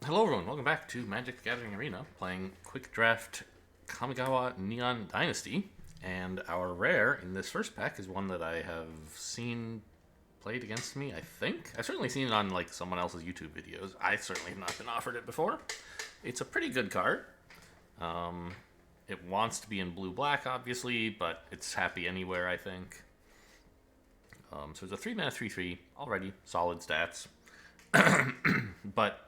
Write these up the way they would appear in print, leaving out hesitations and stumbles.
Hello everyone, welcome back to Magic the Gathering Arena, playing Quick Draft Kamigawa Neon Dynasty. And our rare in this first pack is one that I have seen played against me, I think. I've certainly seen it on like someone else's YouTube videos. I certainly have not been offered it before. It's a pretty good card. It wants to be in blue-black, obviously, but it's happy anywhere, I think. So it's a 3-mana 3/3, already solid stats. But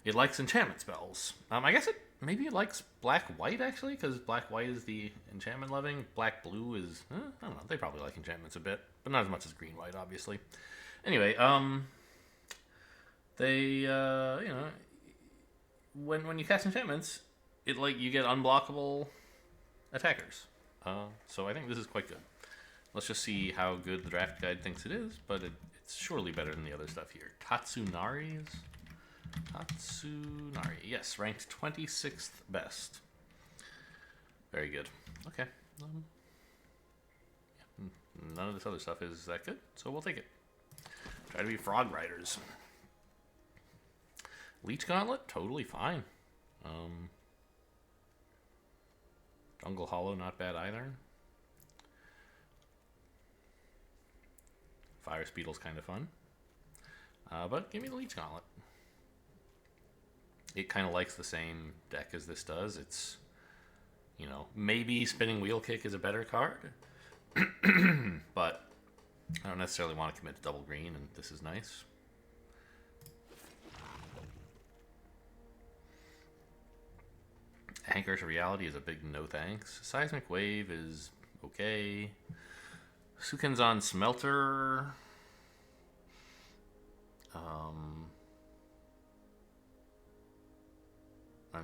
it likes enchantment spells. I guess maybe it likes black-white, actually, because black-white is the enchantment loving. Black-blue is, I don't know, they probably like enchantments a bit, but not as much as green-white, obviously. Anyway, when you cast enchantments, you get unblockable attackers. So I think this is quite good. Let's just see how good the draft guide thinks it is, but it's surely better than the other stuff here. Tatsunari's. Tatsunari. Yes, ranked 26th best. Very good. Okay. None of this other stuff is that good, so we'll take it. Try to be Frog Riders. Leech Gauntlet, totally fine. Jungle Hollow, not bad either. Fire Speedle's kind of fun. But give me the Leech Gauntlet. It kind of likes the same deck as this does. It's, maybe Spinning Wheel Kick is a better card. But I don't necessarily want to commit to double green, and this is nice. Anchor to Reality is a big no thanks. Seismic Wave is okay. Sukenzan Smelter. I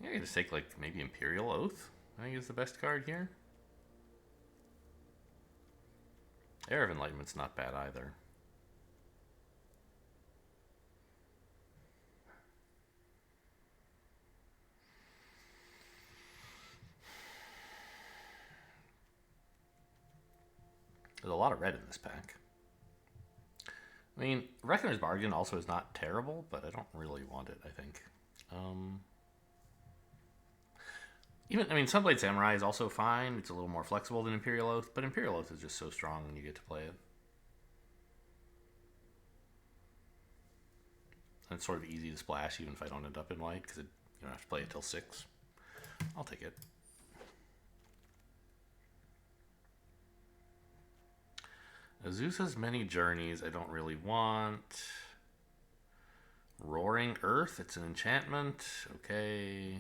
think I can just take, maybe Imperial Oath. I think is the best card here. Air of Enlightenment's not bad either. There's a lot of red in this pack. Reckoner's Bargain also is not terrible, but I don't really want it, I think. Sunblade Samurai is also fine. It's a little more flexible than Imperial Oath, but Imperial Oath is just so strong when you get to play it. And it's sort of easy to splash even if I don't end up in white, because you don't have to play it till 6. I'll take it. Azusa's Many Journeys, I don't really want. Roaring Earth, it's an enchantment. Okay.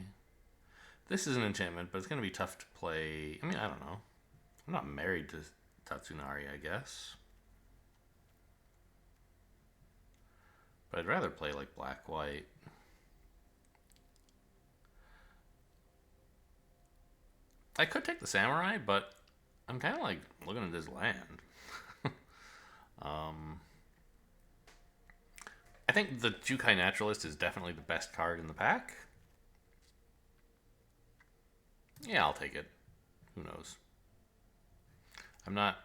This is an enchantment, but it's going to be tough to play. I don't know. I'm not married to Tatsunari, I guess. But I'd rather play black-white. I could take the Samurai, but I'm kind of looking at this land. I think the Jukai Naturalist is definitely the best card in the pack. Yeah, I'll take it. Who knows? I'm not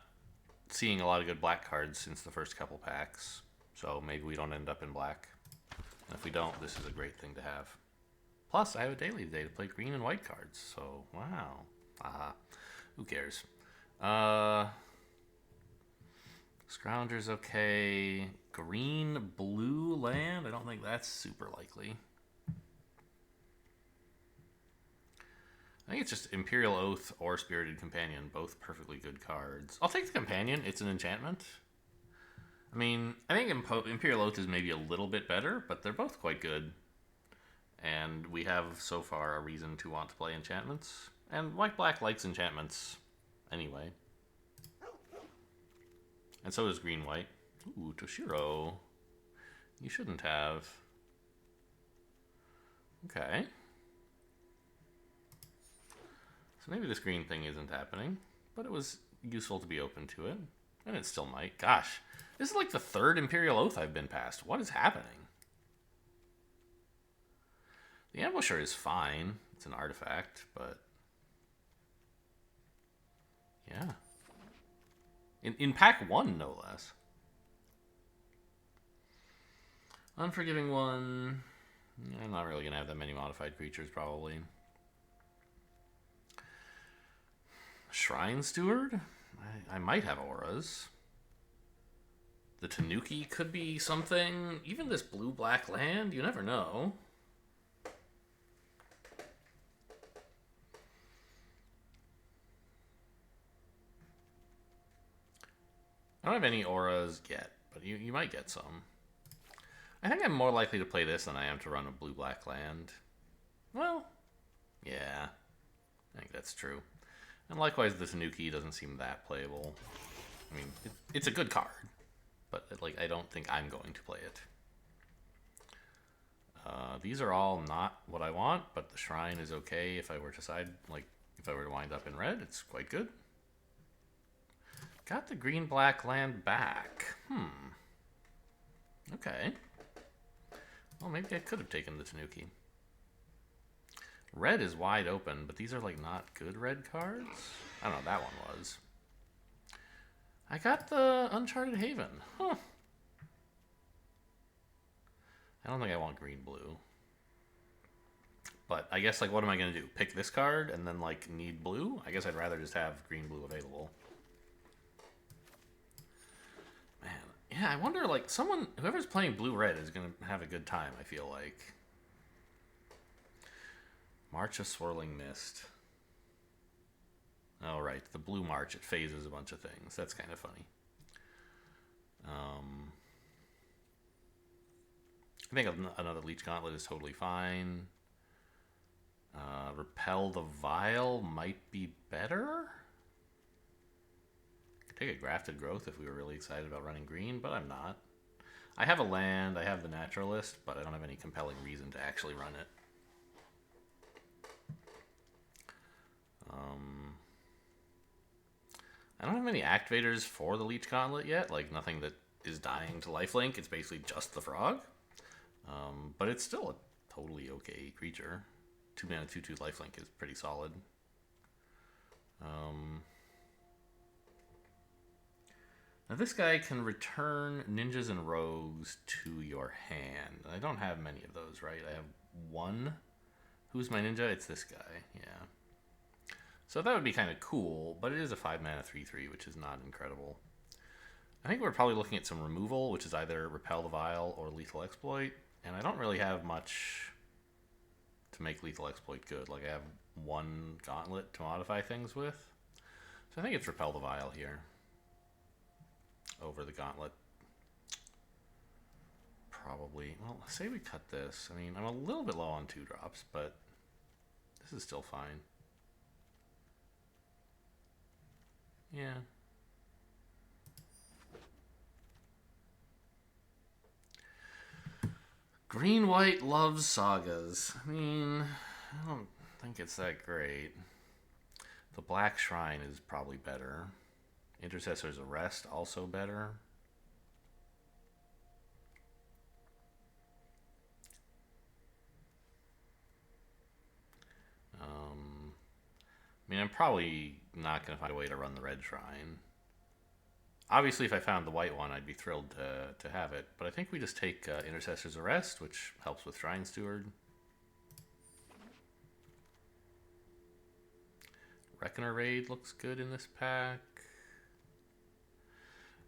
seeing a lot of good black cards since the first couple packs, so maybe we don't end up in black. And if we don't, this is a great thing to have. Plus, I have a daily today to play green and white cards, so wow. Who cares? Scrounger's okay. Green, blue land? I don't think that's super likely. I think it's just Imperial Oath or Spirited Companion, both perfectly good cards. I'll take the Companion. It's an enchantment. I think Imperial Oath is maybe a little bit better, but they're both quite good. And we have, so far, a reason to want to play enchantments. And White-Black likes enchantments anyway. And so does Green-White. Ooh, Toshiro. You shouldn't have. Okay. So maybe this green thing isn't happening, but it was useful to be open to it. And it still might. Gosh, this is the third Imperial Oath I've been past. What is happening? The Ambusher is fine. It's an artifact, but... yeah. In pack 1, no less. Unforgiving One. I'm not really going to have that many modified creatures, probably. Shrine Steward? I might have auras. The Tanuki could be something. Even this blue-black land, you never know. I don't have any auras yet, but you might get some. I think I'm more likely to play this than I am to run a blue-black land. Well, yeah, I think that's true. And likewise, the Tanuki doesn't seem that playable. I mean, it's a good card, but like I don't think I'm going to play it. These are all not what I want, but the Shrine is okay if I were to if I were to wind up in red, it's quite good. Got the green-black land back. Okay. Well, maybe I could have taken the Tanuki. Red is wide open, but these are like not good red cards. I don't know, that one was. I got the Uncharted Haven. Huh. I don't think I want green-blue. But I guess, like, what am I going to do? Pick this card and then, like, need blue? I guess I'd rather just have green-blue available. Man, yeah, I wonder, like, whoever's playing blue-red is going to have a good time, I feel like. March of Swirling Mist. Oh, right, the blue march, it phases a bunch of things. That's kind of funny. I think another Leech Gauntlet is totally fine. Repel the Vile might be better. Could take a Grafted Growth if we were really excited about running green, but I'm not. I have a land, I have the Naturalist, but I don't have any compelling reason to actually run it. I don't have any activators for the Leech Gauntlet yet, like nothing that is dying to lifelink. It's basically just the frog. But it's still a totally okay creature. 2 mana 2/2 lifelink is pretty solid. Now this guy can return ninjas and rogues to your hand. I don't have many of those, right? I have one. Who's my ninja? It's this guy, yeah. So that would be kind of cool, but it is a 5 mana 3/3, which is not incredible. I think we're probably looking at some removal, which is either Repel the Vile or Lethal Exploit, and I don't really have much to make Lethal Exploit good. Like, I have one Gauntlet to modify things with. So I think it's Repel the Vile here over the Gauntlet. Probably. Well, say we cut this. I mean, I'm a little bit low on 2-drops, but this is still fine. Yeah. Green-white loves sagas. I mean, I don't think it's that great. The Black Shrine is probably better. Intercessor's Arrest also better. I mean, I'm probably not going to find a way to run the Red Shrine. Obviously, if I found the white one, I'd be thrilled to have it. But I think we just take Intercessor's Arrest, which helps with Shrine Steward. Reckoner Raid looks good in this pack.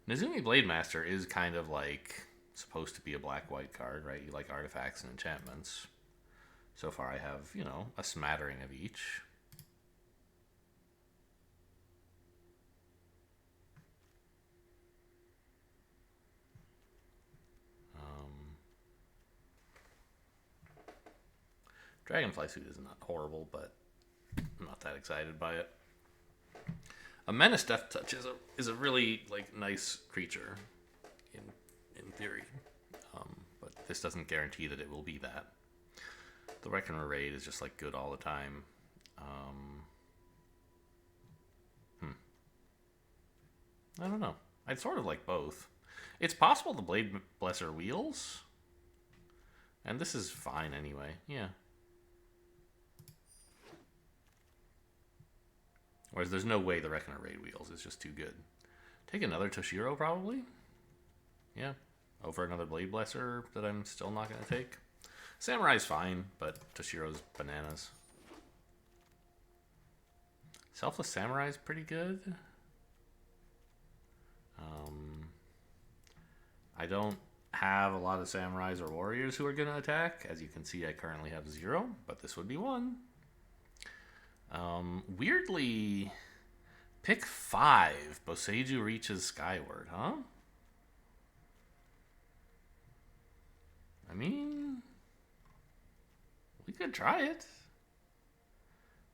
Nezumi Blademaster is kind of like supposed to be a black-white card, right? You like artifacts and enchantments. So far I have, you know, a smattering of each. Dragonfly Suit is not horrible, but I'm not that excited by it. A Menace Death Touch is a really like nice creature in theory, but this doesn't guarantee that it will be that. The Reckoner Raid is just like good all the time. I don't know. I'd sort of like both. It's possible the Blade Blesser wheels, and this is fine anyway. Yeah. Whereas there's no way the Reckoner Raid wheels is just too good. Take another Toshiro, probably? Yeah. over another Blade Blesser that I'm still not going to take. Samurai's fine, but Toshiro's bananas. Selfless Samurai's pretty good. I don't have a lot of samurais or warriors who are going to attack. As you can see, I currently have 0, but this would be 1. Weirdly, pick 5. Boseiju reaches skyward, huh? I mean, we could try it.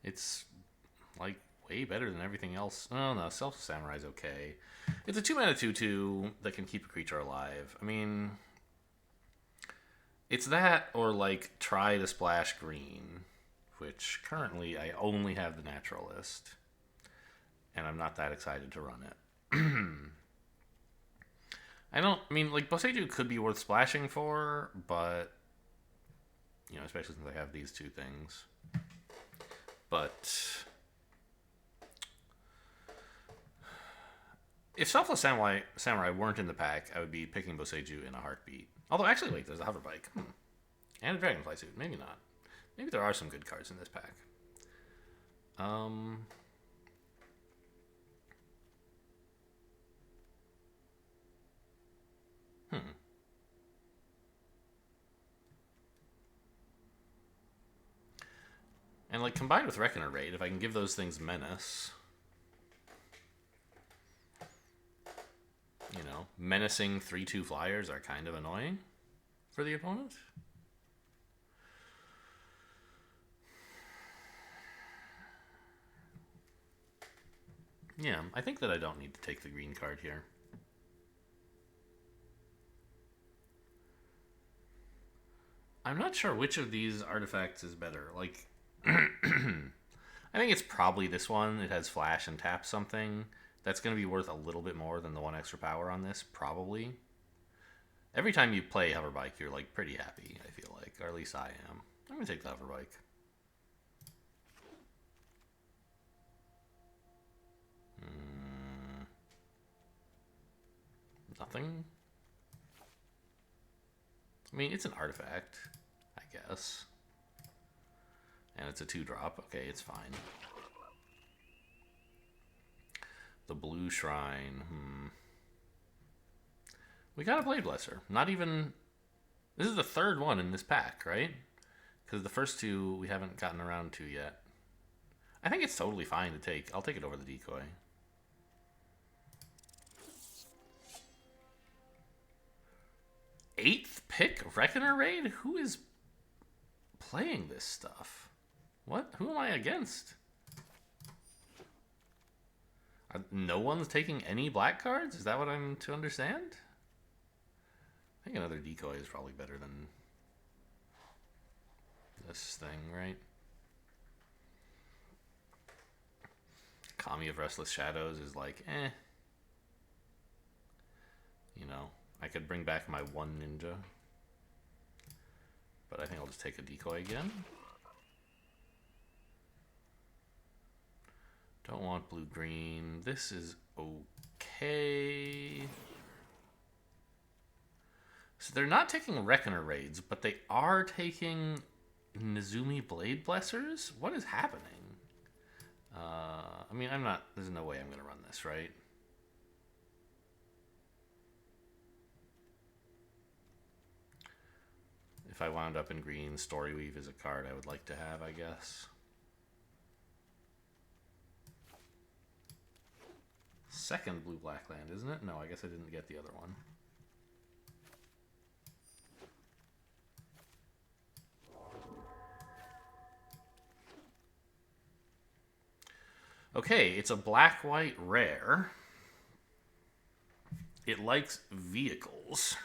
It's like way better than everything else. Oh no, Self Samurai's okay. It's a 2-mana 2/2 that can keep a creature alive. I mean, it's that or like try to splash green, which currently I only have the naturalist, and I'm not that excited to run it. I mean, like, Boseiju could be worth splashing for, but, you know, especially since I have these two things. But if Selfless Samurai weren't in the pack, I would be picking Boseiju in a heartbeat. Although, actually, wait, there's a hover bike. And a Dragonfly suit. Maybe not. Maybe there are some good cards in this pack. And, like, combined with Reckoner Raid, if I can give those things Menace, you know, menacing 3/2 flyers are kind of annoying for the opponent. Yeah, I think that I don't need to take the green card here. I'm not sure which of these artifacts is better. Like, I think it's probably this one. It has flash and tap something. That's going to be worth a little bit more than the 1 extra power on this, probably. Every time you play Hoverbike, you're, like, pretty happy, I feel like. Or at least I am. I'm going to take the Hoverbike. Nothing? I mean, it's an artifact, I guess. And it's a 2-drop. Okay, it's fine. The Blue Shrine. We got a Blade Blesser. Not even... This is the 3rd one in this pack, right? Because the first 2 we haven't gotten around to yet. I think it's totally fine to take. I'll take it over the Decoy. Eighth pick Reckoner Raid? Who is playing this stuff? What? Who am I against? No one's taking any black cards? Is that what I'm to understand? I think another Decoy is probably better than this thing, right? Kami of Restless Shadows is like, eh. You know, I could bring back my 1 ninja. But I think I'll just take a Decoy again. Don't want blue-green. This is okay. So they're not taking Reckoner Raids, but they are taking Nezumi Blade Blessers? What is happening? I mean, there's no way I'm going to run this, right? If I wound up in green, Storyweave is a card I would like to have, I guess. Second blue-black land, isn't it? No, I guess I didn't get the other one. Okay, it's a black-white rare. It likes vehicles.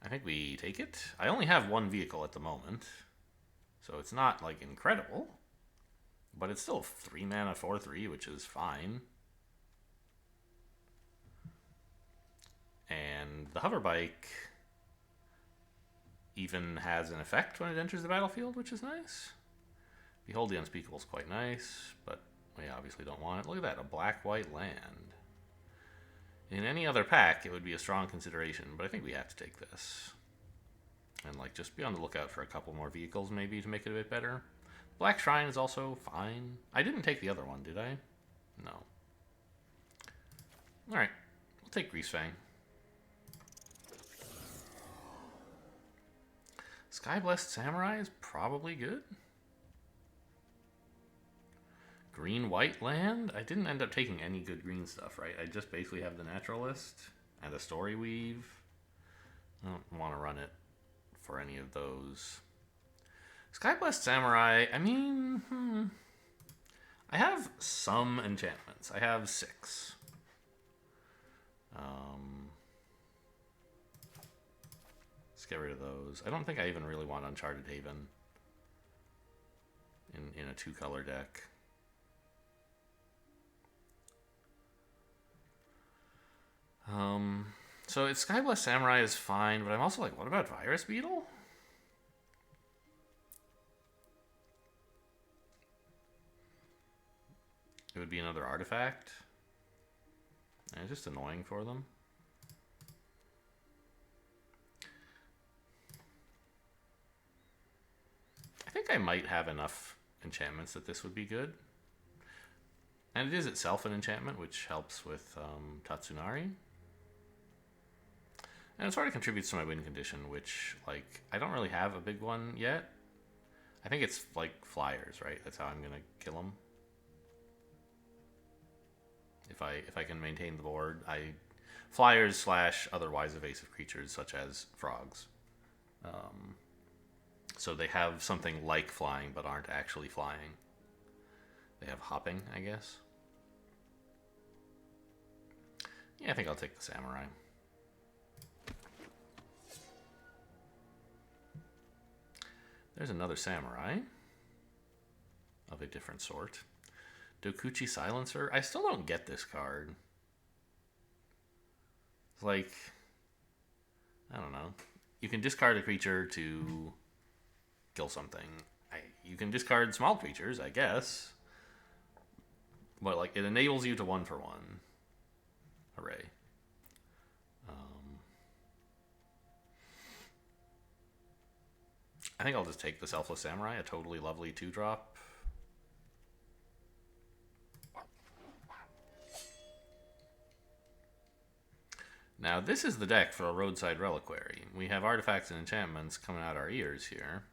I think we take it. I only have 1 vehicle at the moment, so it's not, like, incredible. But it's still 3 mana, 4/3, which is fine. And the Hoverbike even has an effect when it enters the battlefield, which is nice. Behold the Unspeakable is quite nice, but we obviously don't want it. Look at that, a black-white land. In any other pack, it would be a strong consideration, but I think we have to take this. And like just be on the lookout for a couple more vehicles maybe to make it a bit better. Black Shrine is also fine. I didn't take the other one, did I? No. Alright, we'll take Greasefang. Skyblessed Samurai is probably good. Green-white land? I didn't end up taking any good green stuff, right? I just basically have the Naturalist and a Story Weave. I don't want to run it for any of those. Skyblessed Samurai, I mean, I have some enchantments. I have 6. Let's get rid of those. I don't think I even really want Uncharted Haven in a 2-color deck. So it's Skyblessed Samurai is fine, but I'm also like, what about Virus Beetle? It would be another artifact. And it's just annoying for them. I think I might have enough enchantments that this would be good. And it is itself an enchantment, which helps with Tatsunari. And it sort of contributes to my win condition, which, like, I don't really have a big one yet. I think it's, like, flyers, right? That's how I'm going to kill them. If I can maintain the board, flyers / otherwise evasive creatures such as frogs. So they have something like flying but aren't actually flying. They have hopping, I guess. Yeah, I think I'll take the Samurai. There's another Samurai of a different sort. Dokuchi Silencer. I still don't get this card. It's like, I don't know. You can discard a creature to kill something. You can discard small creatures, I guess. But like, it enables you to 1-for-1. Hooray. I think I'll just take the Selfless Samurai, a totally lovely 2-drop. Now, this is the deck for a Roadside Reliquary. We have artifacts and enchantments coming out our ears here.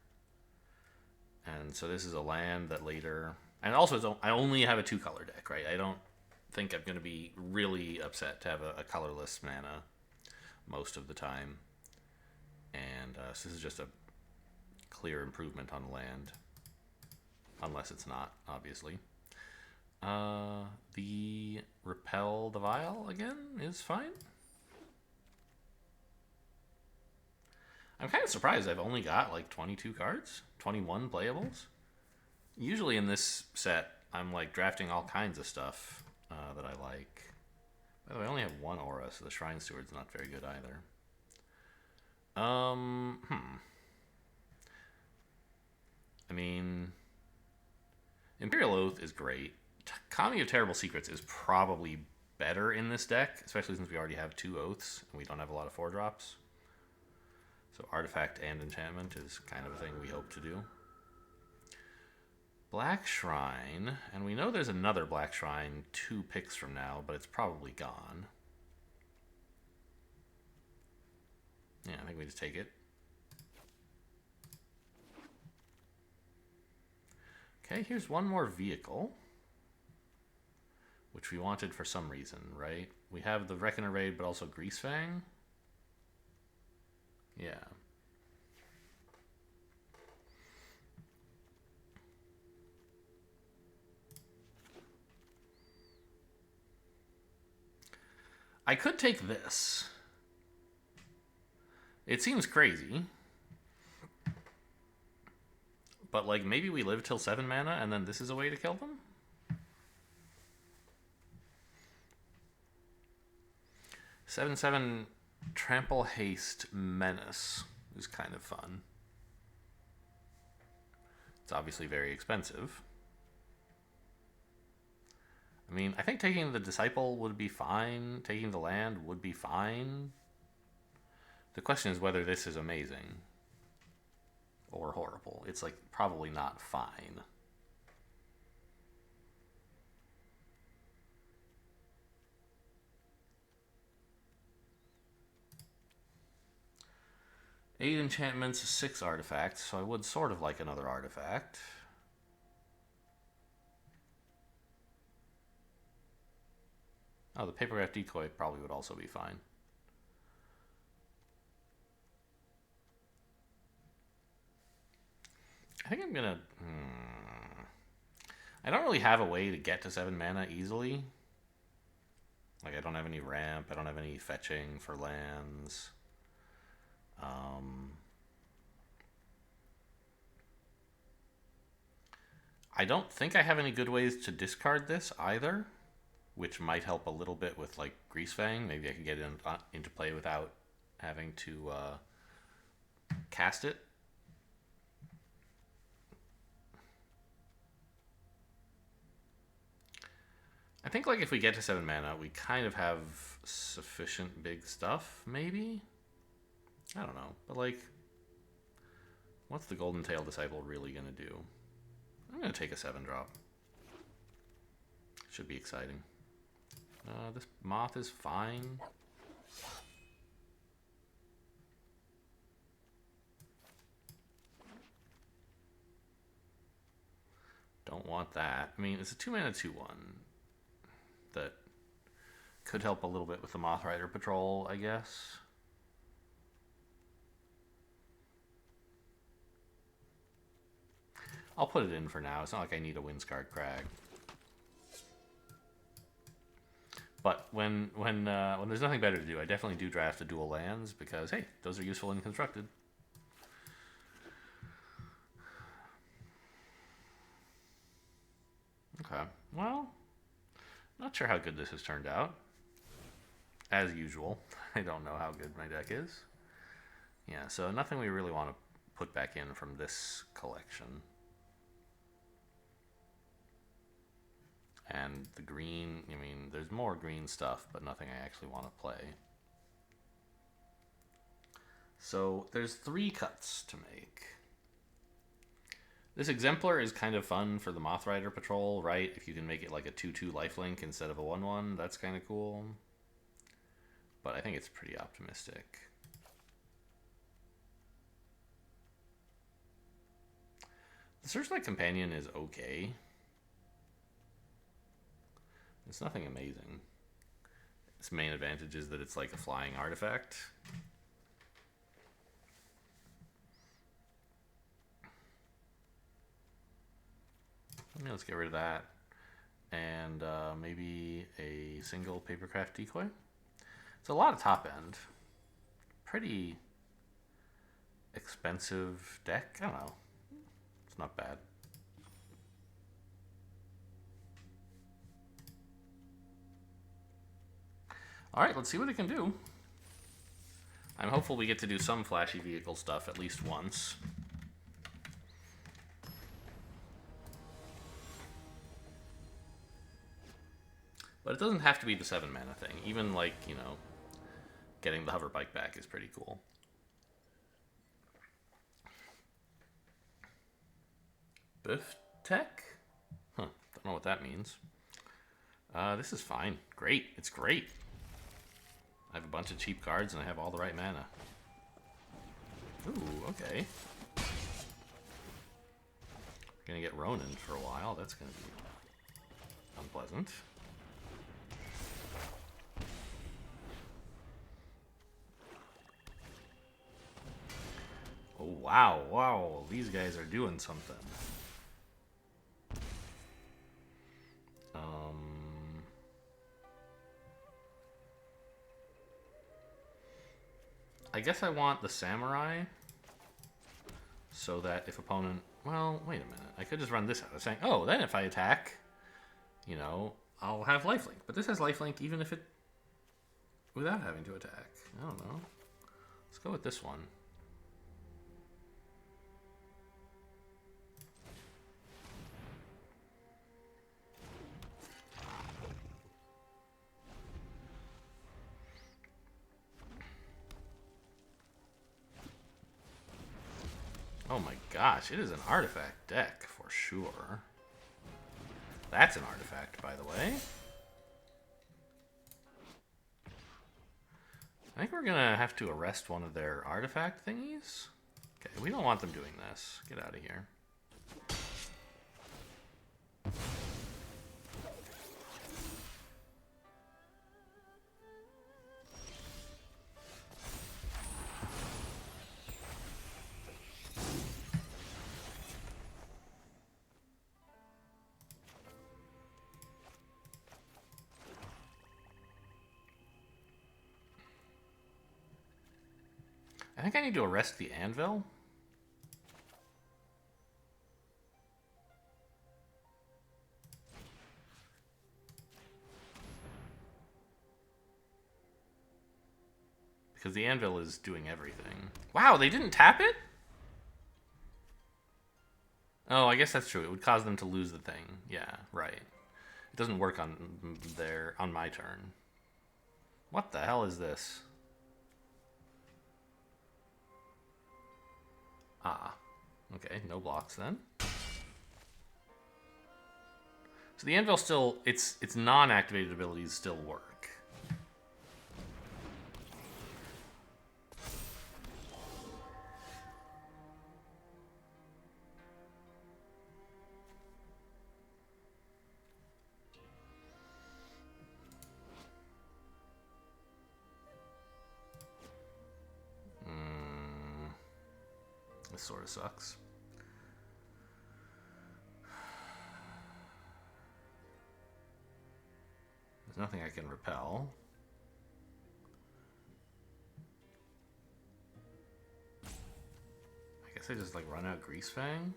And so this is a land that later... And also, I only have a 2-color deck, right? I don't think I'm going to be really upset to have a colorless mana most of the time. And so this is just a clear improvement on land. Unless it's not, obviously. The Repel the Vile, again, is fine. I'm kind of surprised I've only got like 22 cards, 21 playables. Usually in this set, I'm like drafting all kinds of stuff that I like. By the way, I only have 1 aura, so the Shrine Steward's not very good either. I mean, Imperial Oath is great. Kami of Terrible Secrets is probably better in this deck, especially since we already have 2 Oaths and we don't have a lot of 4-drops. So artifact and enchantment is kind of a thing we hope to do. Black Shrine, and we know there's another Black Shrine 2 picks from now, but it's probably gone. Yeah, I think we just take it. Okay, here's one more vehicle, which we wanted for some reason, right? We have the Reckoner Raid, but also Greasefang. Yeah. I could take this. It seems crazy. But, like, maybe we live till 7 mana and then this is a way to kill them? Seven, Trample Haste Menace is kind of fun. It's obviously very expensive. I mean, I think taking the Disciple would be fine. Taking the land would be fine. The question is whether this is amazing or horrible. It's like probably not fine. Eight enchantments, 6 artifacts, so I would sort of like another artifact. Oh, the Papercraft Decoy probably would also be fine. I think I'm gonna... I don't really have a way to get to 7 mana easily. Like, I don't have any ramp, I don't have any fetching for lands. I don't think I have any good ways to discard this either, which might help a little bit with like Greasefang. Maybe I can get into play without having to cast it. I think like if we get to 7 mana, we kind of have sufficient big stuff, maybe? I don't know, but like, what's the Golden Tail Disciple really gonna do? I'm gonna take a 7-drop. Should be exciting. This Moth is fine. Don't want that. I mean, it's a 2-mana 2/1 that could help a little bit with the Moth Rider Patrol, I guess. I'll put it in for now. It's not like I need a Windscarred Crag. But when there's nothing better to do, I definitely do draft the dual lands because, hey, those are useful in Constructed. Okay, well, not sure how good this has turned out. As usual, I don't know how good my deck is. Yeah, so nothing we really want to put back in from this collection. And the green, I mean, there's more green stuff, but nothing I actually want to play. So there's 3 cuts to make. This Exemplar is kind of fun for the Moth Rider Patrol, right? If you can make it like a 2/2 lifelink instead of a 1/1, that's kind of cool. But I think it's pretty optimistic. The Searchlight Companion is okay. It's nothing amazing. Its main advantage is that it's like a flying artifact. Let's get rid of that. And maybe a single Papercraft Decoy. It's a lot of top end. Pretty expensive deck. I don't know. It's not bad. Alright, let's see what it can do. I'm hopeful we get to do some flashy vehicle stuff at least once. But it doesn't have to be the 7 mana thing. Even like, you know, getting the hover bike back is pretty cool. Biff Tech? Huh, don't know what that means. This is fine. Great. It's great. I have a bunch of cheap cards and I have all the right mana. Ooh, okay. Gonna get Ronin for a while. That's gonna be unpleasant. Oh, wow, wow. These guys are doing something. I guess I want the Samurai so that if opponent... Well, wait a minute. I could just run this out. I was saying, oh, then if I attack, you know, I'll have lifelink. But this has lifelink even if it... without having to attack. I don't know. Let's go with this one. gosh, it is an artifact deck for sure. That's an artifact, by the way. I think we're gonna have to arrest one of their artifact thingies. Okay, we don't want them doing this. Get out of here. I think I need to arrest the anvil. Because the anvil is doing everything. Wow, they didn't tap it? Oh, I guess that's true. It would cause them to lose the thing. Yeah, right. It doesn't work on my turn. What the hell is this? Ah, okay, no blocks then. So the anvil still, its non-activated abilities still work. This sort of sucks. There's nothing I can repel. I guess I just like run out Greasefang.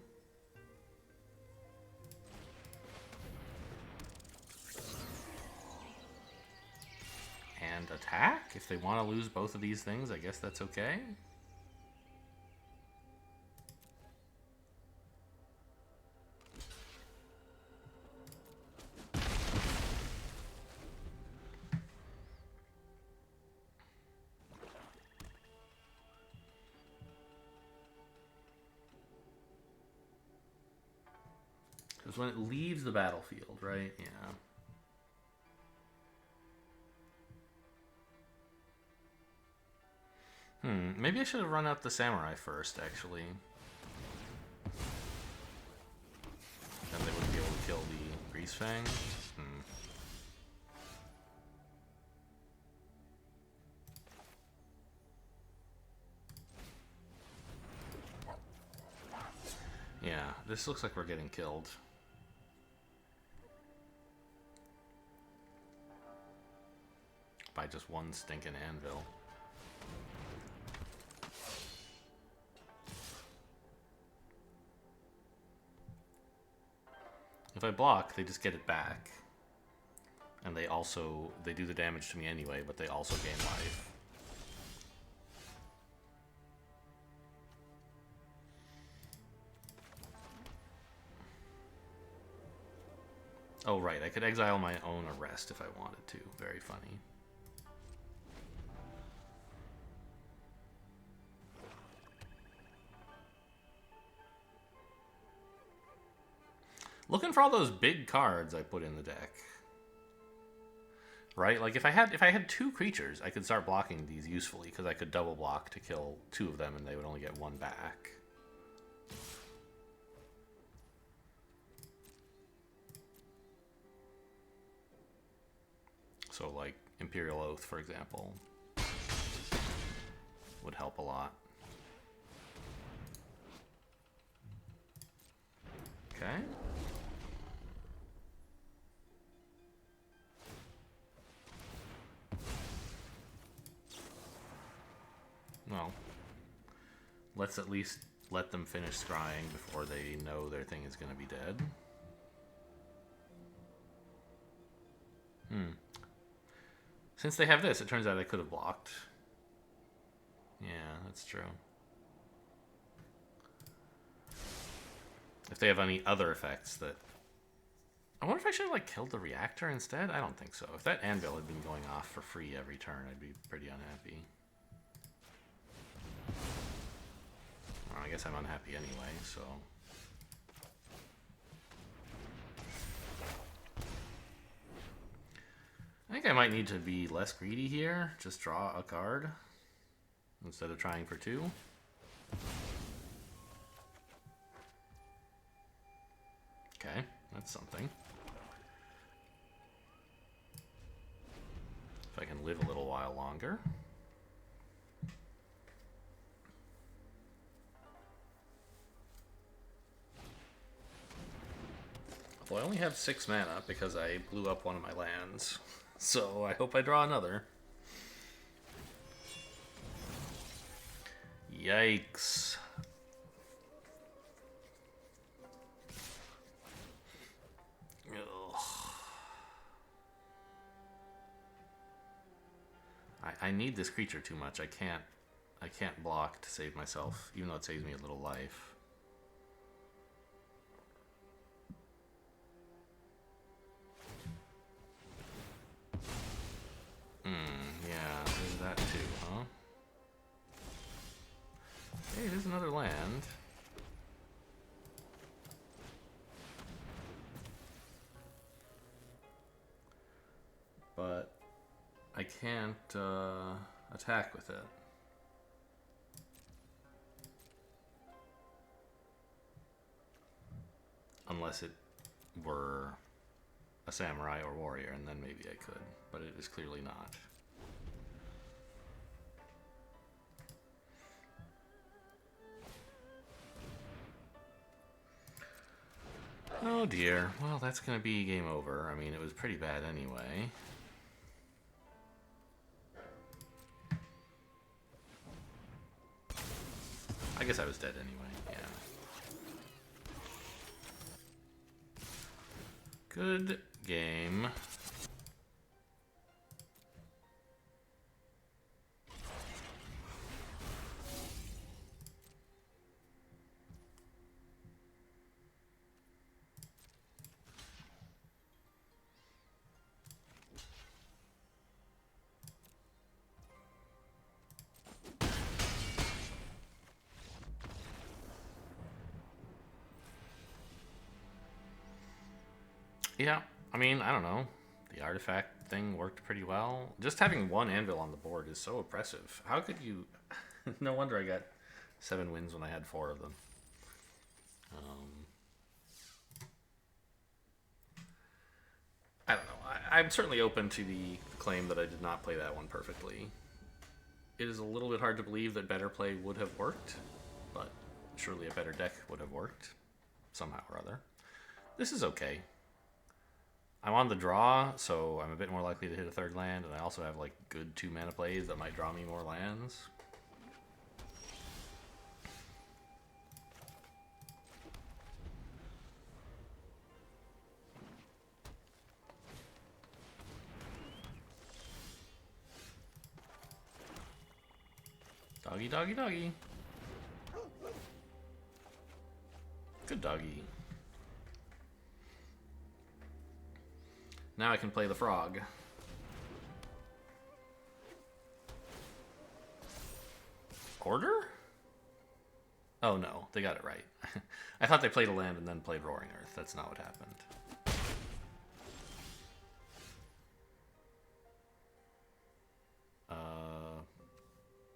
And attack? If they want to lose both of these things, I guess that's okay. Because when it leaves the battlefield, right? Yeah. Maybe I should have run out the samurai first, actually. Then they wouldn't be able to kill the Greasefang. Yeah, this looks like we're getting killed. By just one stinking anvil. If I block, they just get it back. And they do the damage to me anyway, but they also gain life. Oh, right, I could exile my own arrest if I wanted to. Very funny. Looking for all those big cards I put in the deck. Right? Like if I had two creatures, I could start blocking these usefully because I could double block to kill two of them and they would only get one back. So like Imperial Oath, for example, would help a lot. Okay. Well, let's at least let them finish scrying before they know their thing is going to be dead. Since they have this, it turns out I could have blocked. Yeah, that's true. If they have any other effects that... I wonder if I should have like killed the reactor instead? I don't think so. If that anvil had been going off for free every turn, I'd be pretty unhappy. I guess guess I'm unhappy anyway, so... I think I might need to be less greedy here. Just draw a card instead of trying for 2. Okay, that's something. If I can live a little while longer. Well, I only have 6 mana because I blew up one of my lands. So I hope I draw another. Yikes. Ugh. I need this creature too much. I can't block to save myself, even though it saves me a little life. Yeah, there's that too, huh? Hey, there's another land. But I can't attack with it. Unless it were a samurai or warrior, and then maybe I could. But it is clearly not. Oh dear. Well, that's going to be game over. I mean, it was pretty bad anyway. I guess I was dead anyway, yeah. Good game. Yeah, I mean, I don't know. The artifact thing worked pretty well. Just having 1 anvil on the board is so oppressive. How could you... No wonder I got 7 wins when I had 4 of them. I don't know. I'm certainly open to the claim that I did not play that one perfectly. It is a little bit hard to believe that better play would have worked, but surely a better deck would have worked somehow or other. This is okay. I'm on the draw, so I'm a bit more likely to hit a 3rd land, and I also have like good 2 mana plays that might draw me more lands. Doggy, doggy, doggy. Good doggy. Now I can play the frog. Order? Oh no, they got it right. I thought they played a land and then played Roaring Earth. That's not what happened.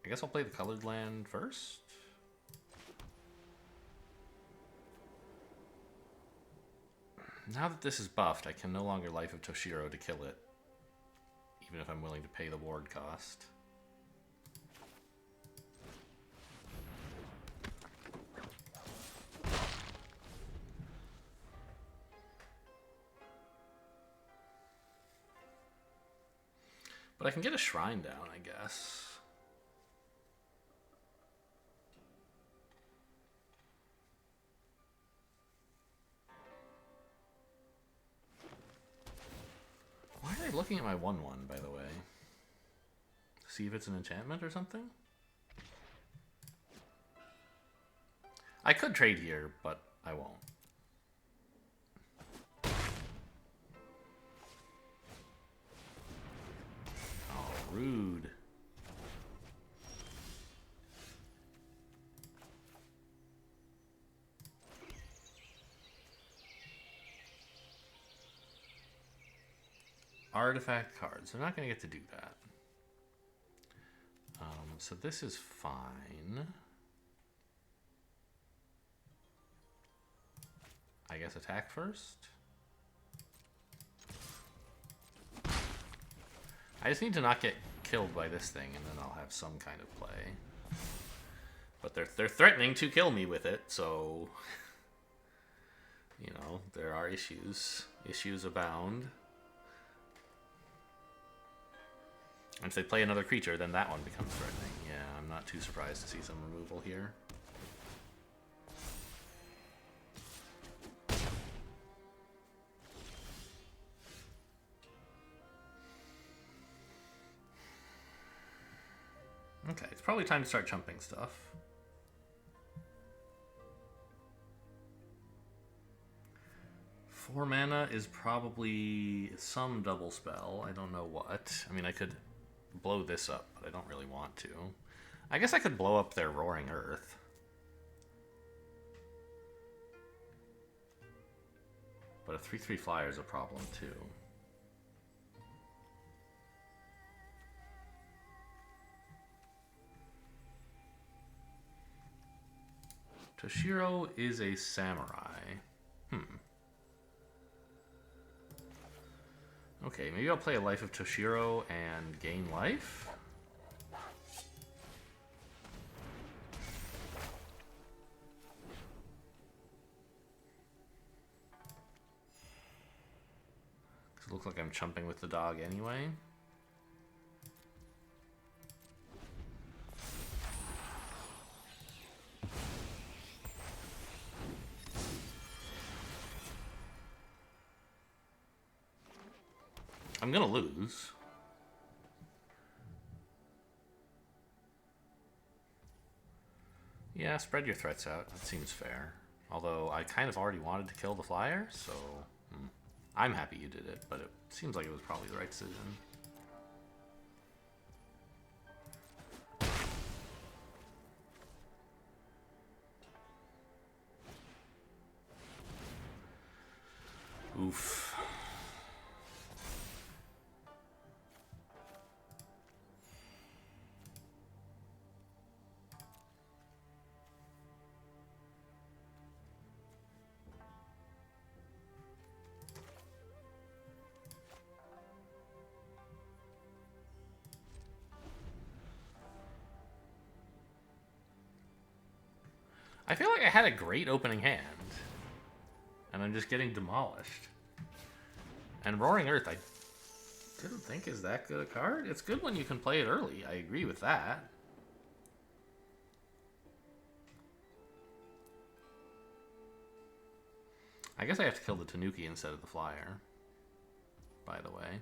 I guess I'll play the colored land first. Now that this is buffed, I can no longer Life of Toshiro to kill it, even if I'm willing to pay the ward cost. But I can get a shrine down, I guess. Why are they looking at my 1/1, by the way? See if it's an enchantment or something? I could trade here, but I won't. Oh, rude. artifact cards. They're not going to get to do that. So this is fine. I guess attack first. I just need to not get killed by this thing, and then I'll have some kind of play. But they're threatening to kill me with it, so you know, there are issues. Issues abound. And if they play another creature, then that one becomes threatening. Yeah, I'm not too surprised to see some removal here. Okay, it's probably time to start chumping stuff. Four mana is probably some double spell. I don't know what. I mean, I could blow this up, but I don't really want to. I guess I could blow up their Roaring Earth. But a 3/3 flyer is a problem too. Toshiro is a samurai. Okay, maybe I'll play a Life of Toshiro and gain life? Because it looks like I'm chumping with the dog anyway. I'm gonna lose. Yeah, spread your threats out. That seems fair. Although I kind of already wanted to kill the flyer, so I'm happy you did it, but it seems like it was probably the right decision. Oof. I feel like I had a great opening hand, and I'm just getting demolished. And Roaring Earth, I didn't think is that good a card. It's good when you can play it early. I agree with that. I guess I have to kill the Tanuki instead of the flyer, by the way.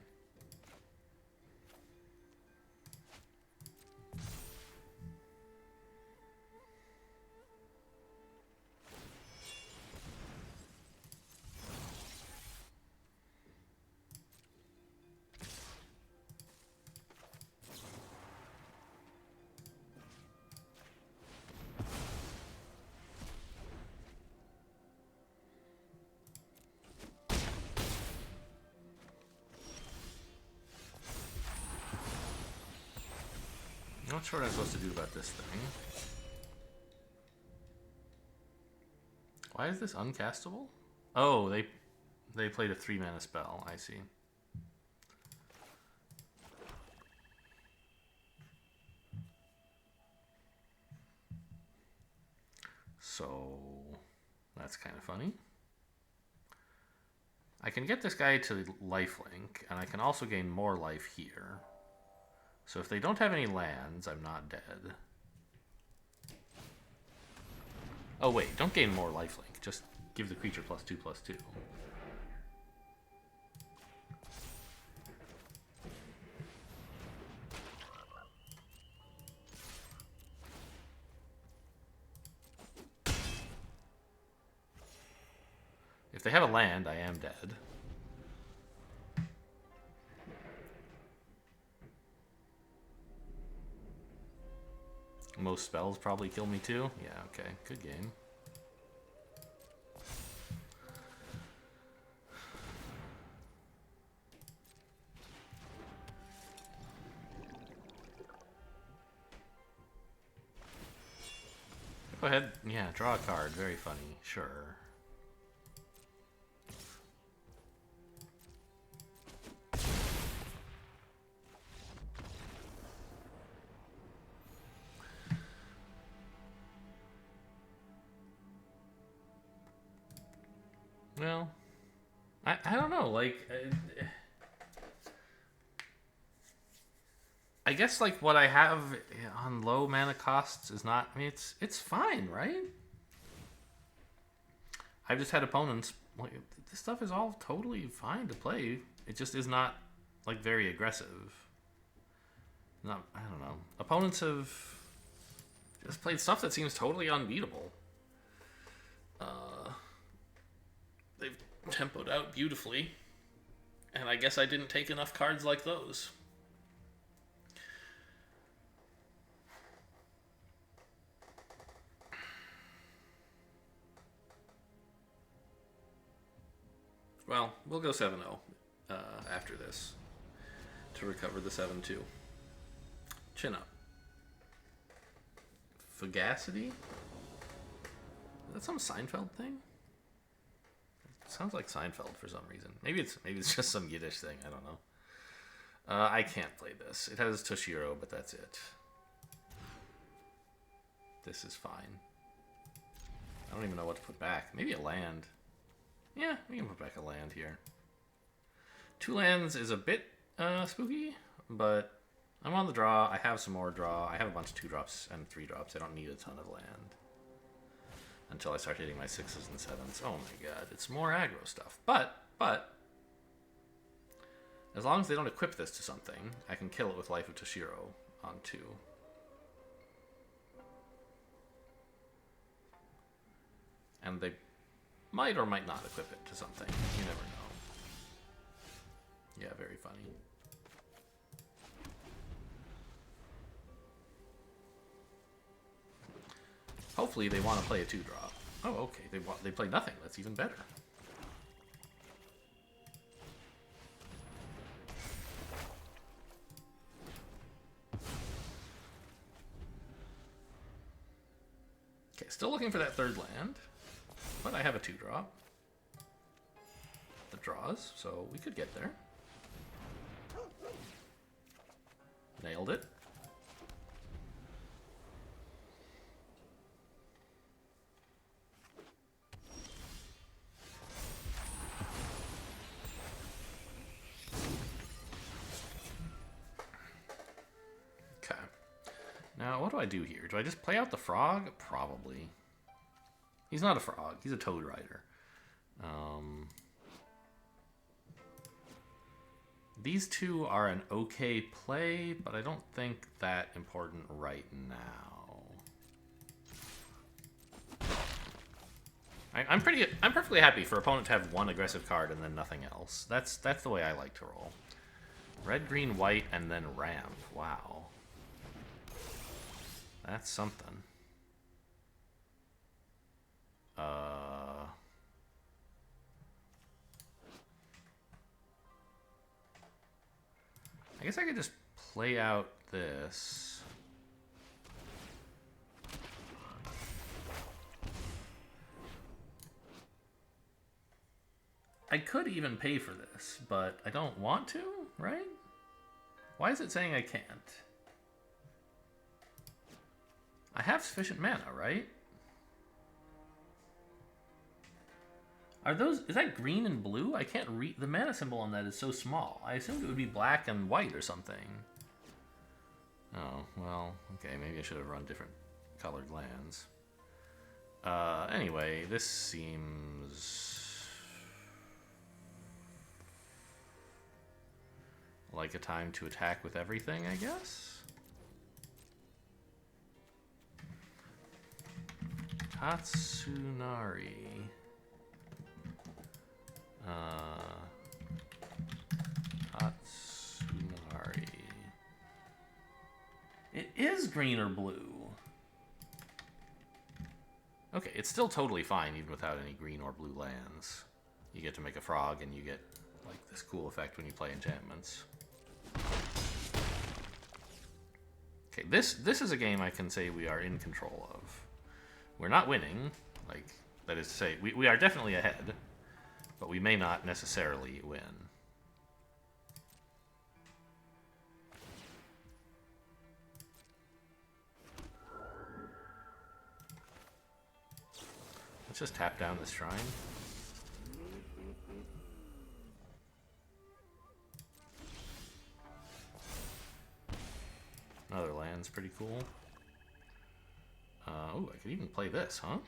I'm not sure what I'm supposed to do about this thing. Why is this uncastable? Oh, they played a 3-mana spell. I see. So that's kind of funny. I can get this guy to lifelink, and I can also gain more life here. So if they don't have any lands, I'm not dead. Oh wait, don't gain more lifelink. Just give the creature +2/+2. If they have a land, I am dead. Most spells probably kill me too. Yeah, okay. Good game. Go ahead. Yeah, draw a card. Very funny. Sure. Well, I don't know. Like, I guess like what I have on low mana costs is not. I mean, it's fine, right? I've just had opponents. Like, this stuff is all totally fine to play. It just is not like very aggressive. Not. I don't know. Opponents have just played stuff that seems totally unbeatable. They've tempoed out beautifully, and I guess I didn't take enough cards like those. Well, we'll go 7-0 after this to recover the 7-2. Chin up. Fugacity? Is that some Seinfeld thing? It sounds like Seinfeld for some reason. Maybe it's just some Yiddish thing. I don't know. I can't play this. It has Toshiro, but that's it. This is fine. I don't even know what to put back. Maybe a land. Yeah, we can put back a land here. 2 lands is a bit spooky, but I'm on the draw. I have some more draw. I have a bunch of 2-drops and 3-drops. I don't need a ton of land until I start hitting my 6s and 7s. Oh my god, it's more aggro stuff. But as long as they don't equip this to something, I can kill it with Life of Toshiro on 2. And they might or might not equip it to something. You never know. Yeah, very funny. Hopefully they want to play a 2-drop. Oh, okay. They play nothing. That's even better. Okay, still looking for that 3rd land. But I have a 2-drop that draws, so we could get there. Nailed it. Okay. Now, what do I do here? Do I just play out the frog? Probably. He's not a frog. He's a Toad Rider. These 2 are an okay play, but I don't think that important right now. I'm perfectly happy for opponent to have 1 aggressive card and then nothing else. That's the way I like to roll. Red, green, white, and then ramp. Wow. That's something. I guess I could just play out this. I could even pay for this, but I don't want to, right? Why is it saying I can't? I have sufficient mana, right? Are those, is that green and blue? I can't read, the mana symbol on that is so small. I assumed it would be black and white or something. Oh, well, okay, maybe I should have run different colored lands. Anyway, this seems like a time to attack with everything, I guess? Tatsunari. Tatsunari. It is green or blue. Okay, it's still totally fine even without any green or blue lands. You get to make a frog and you get like this cool effect when you play enchantments. Okay, this is a game I can say we are in control of. We're not winning. Like, that is to say, we are definitely ahead, but we may not necessarily win. Let's just tap down this shrine. Another land's pretty cool. Oh, I could even play this, huh?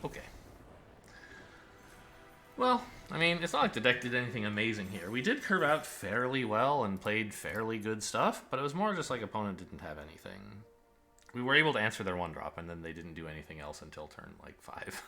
Okay. Well, I mean, it's not like the deck did anything amazing here. We did curve out fairly well and played fairly good stuff, but it was more just like opponent didn't have anything. We were able to answer their 1-drop, and then they didn't do anything else until turn, like, 5.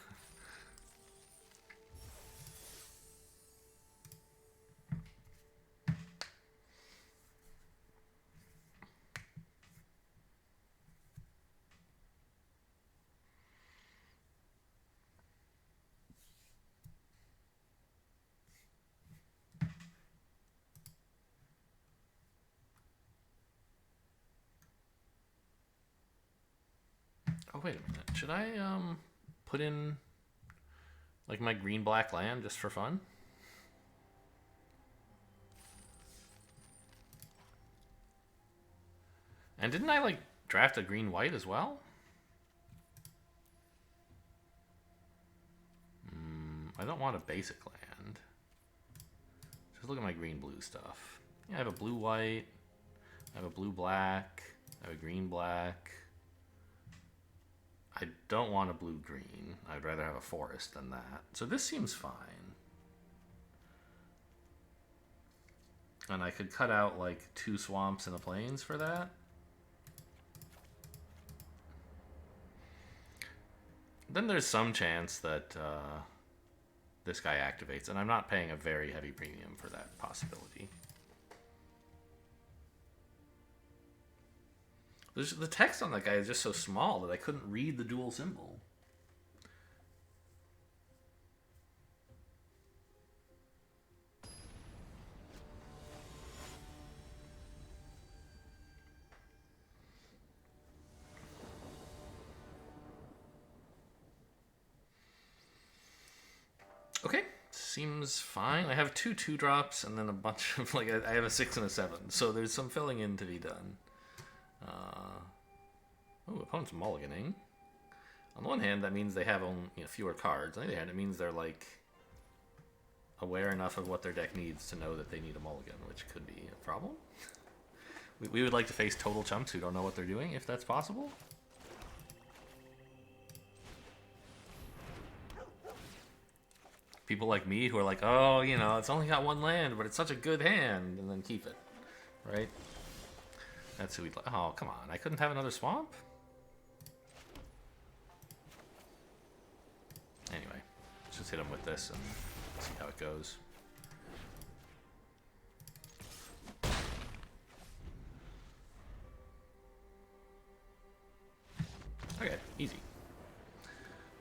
Oh, wait a minute. Should I, put in, like, my green-black land just for fun? And didn't I, like, draft a green-white as well? I don't want a basic land. Just look at my green-blue stuff. Yeah, I have a blue-white. I have a blue-black. I have a green-black. I don't want a blue-green. I'd rather have a forest than that. So this seems fine. And I could cut out, like, 2 swamps and a plains for that. Then there's some chance that this guy activates, and I'm not paying a very heavy premium for that possibility. The text on that guy is just so small that I couldn't read the dual symbol. Okay, seems fine. I have 2 2-drops and then a bunch of, like, I have a 6 and a 7, so there's some filling in to be done. Oh, opponent's mulliganing. On the one hand, that means they have only, fewer cards. On the other hand, it means they're, like, aware enough of what their deck needs to know that they need a mulligan, which could be a problem. We would like to face total chumps who don't know what they're doing, if that's possible. People like me who are like, oh, it's only got 1 land, but it's such a good hand, and then keep it, right? That's who we'd like. Oh, come on. I couldn't have another swamp? Anyway, let's just hit him with this and see how it goes. Okay, easy.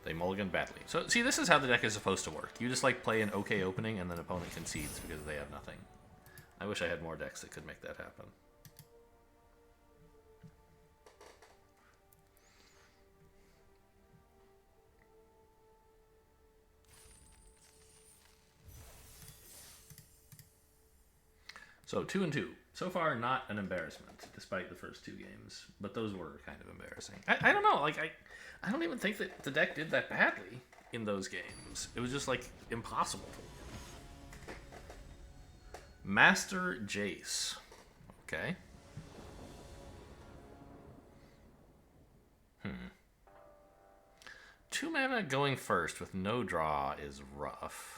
They mulligan badly. So, see, this is how the deck is supposed to work. You just, like, play an okay opening, and then opponent concedes because they have nothing. I wish I had more decks that could make that happen. So 2 and 2. So far, not an embarrassment, despite the first 2 games. But those were kind of embarrassing. I don't know. Like, I don't even think that the deck did that badly in those games. It was just, like, impossible to win. Master Jace. Okay. 2 mana going first with no draw is rough.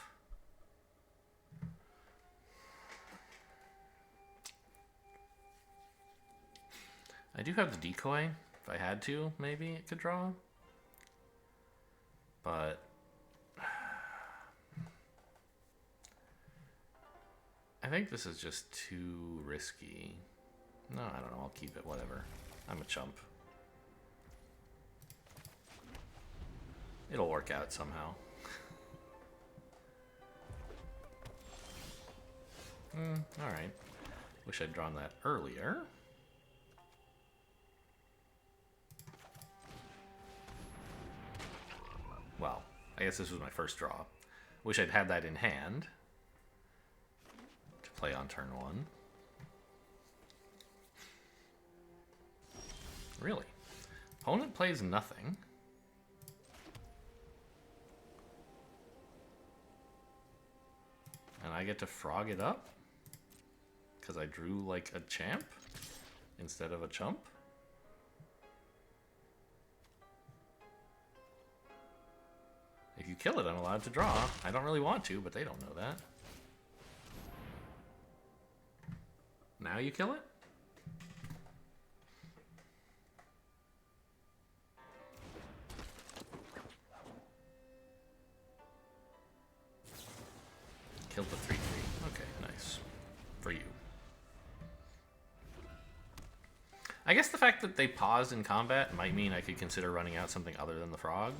I do have the decoy. If I had to, maybe it could draw. But think this is just too risky. No, I don't know. I'll keep it. Whatever. I'm a chump. It'll work out somehow. Alright. Wish I'd drawn that earlier. Well, I guess this was my first draw. Wish I'd had that in hand to play on turn 1. Really? Opponent plays nothing. And I get to frog it up? Because I drew like a champ instead of a chump? If you kill it, I'm allowed to draw. I don't really want to, but they don't know that. Now you kill it? Killed the 3/3. Okay, nice. For you. I guess the fact that they paused in combat might mean I could consider running out something other than the frog.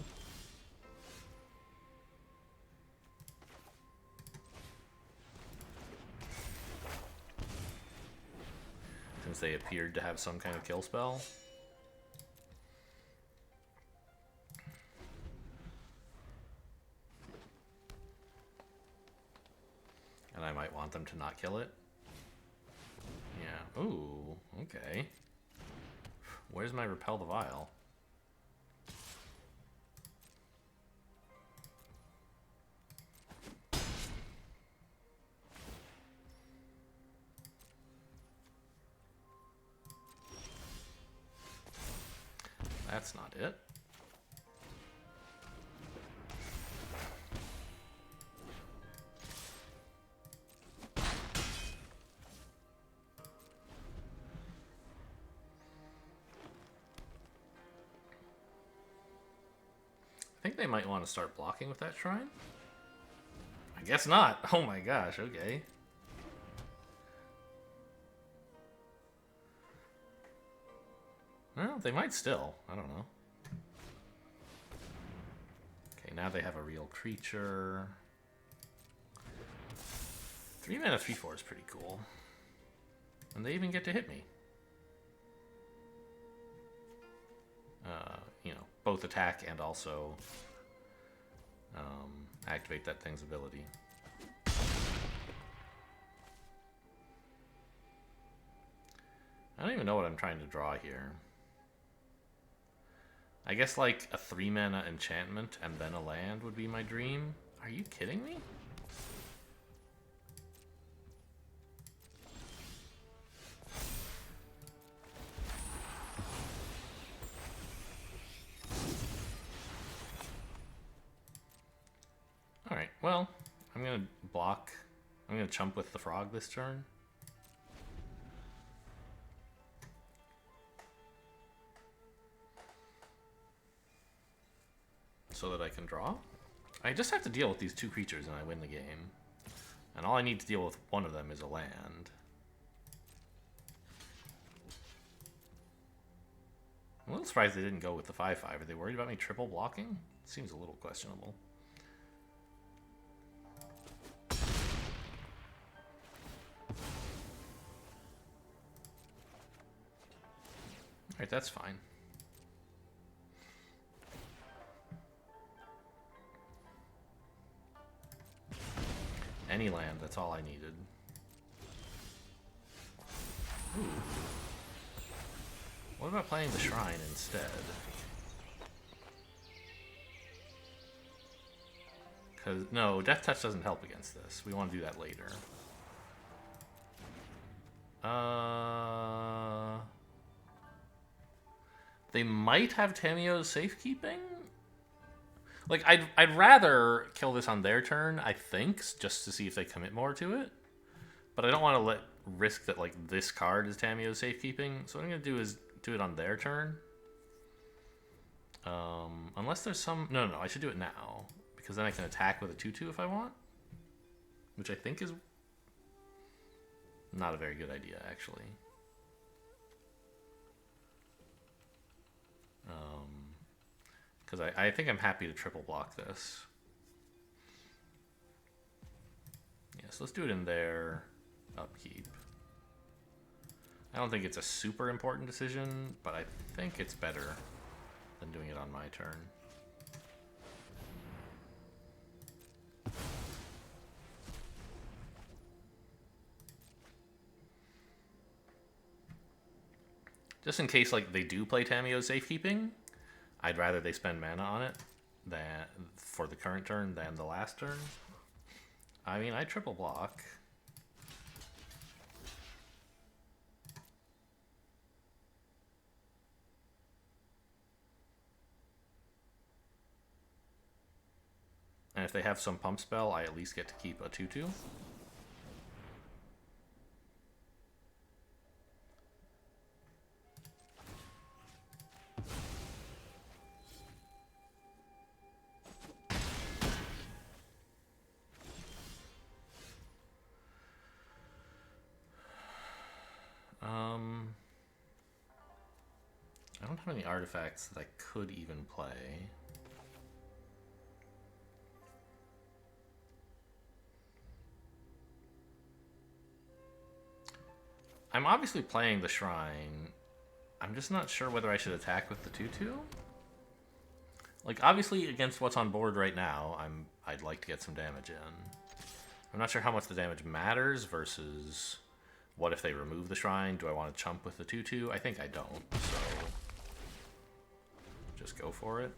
Since they appeared to have some kind of kill spell. And I might want them to not kill it. Yeah. Ooh, okay. Where's my Repel the Vial? That's not it. I think they might want to start blocking with that shrine. I guess not. Oh my gosh, okay. Well, they might still. I don't know. Okay, now they have a real creature. 3 mana 3/4 is pretty cool. And they even get to hit me. You know, both attack and also activate that thing's ability. I don't even know what I'm trying to draw here. I guess like a 3 mana enchantment and then a land would be my dream. Are you kidding me? Alright, well, I'm gonna block. I'm gonna chump with the frog this turn. So that I can draw. I just have to deal with these 2 creatures and I win the game. And all I need to deal with one of them is a land. I'm a little surprised they didn't go with the 5/5. Are they worried about me triple blocking? Seems a little questionable. Alright, that's fine. Any land, that's all I needed. Ooh. What about playing the shrine instead? Because, no, Death Touch doesn't help against this. We want to do that later. They might have Tamio's Safekeeping? Like, I'd rather kill this on their turn, I think, just to see if they commit more to it. But I don't want to risk that, like, this card is Tamio's Safekeeping. So what I'm going to do is do it on their turn. Unless there's some... No, I should do it now. Because then I can attack with a 2/2 if I want. Which I think is... Not a very good idea, actually. Because I think I'm happy to triple block this. Yes, let's do it in there. Upkeep. I don't think it's a super important decision, but I think it's better than doing it on my turn. Just in case, like, they do play Tamiyo's Safekeeping, I'd rather they spend mana on it than for the current turn than the last turn. I mean, I triple block. And if they have some pump spell, I at least get to keep a 2/2. I don't have any artifacts that I could even play. I'm obviously playing the Shrine. I'm just not sure whether I should attack with the 2/2. Like, obviously, against what's on board right now, I'd like to get some damage in. I'm not sure how much the damage matters versus what if they remove the Shrine. Do I want to chump with the 2/2? I think I don't, so just go for it.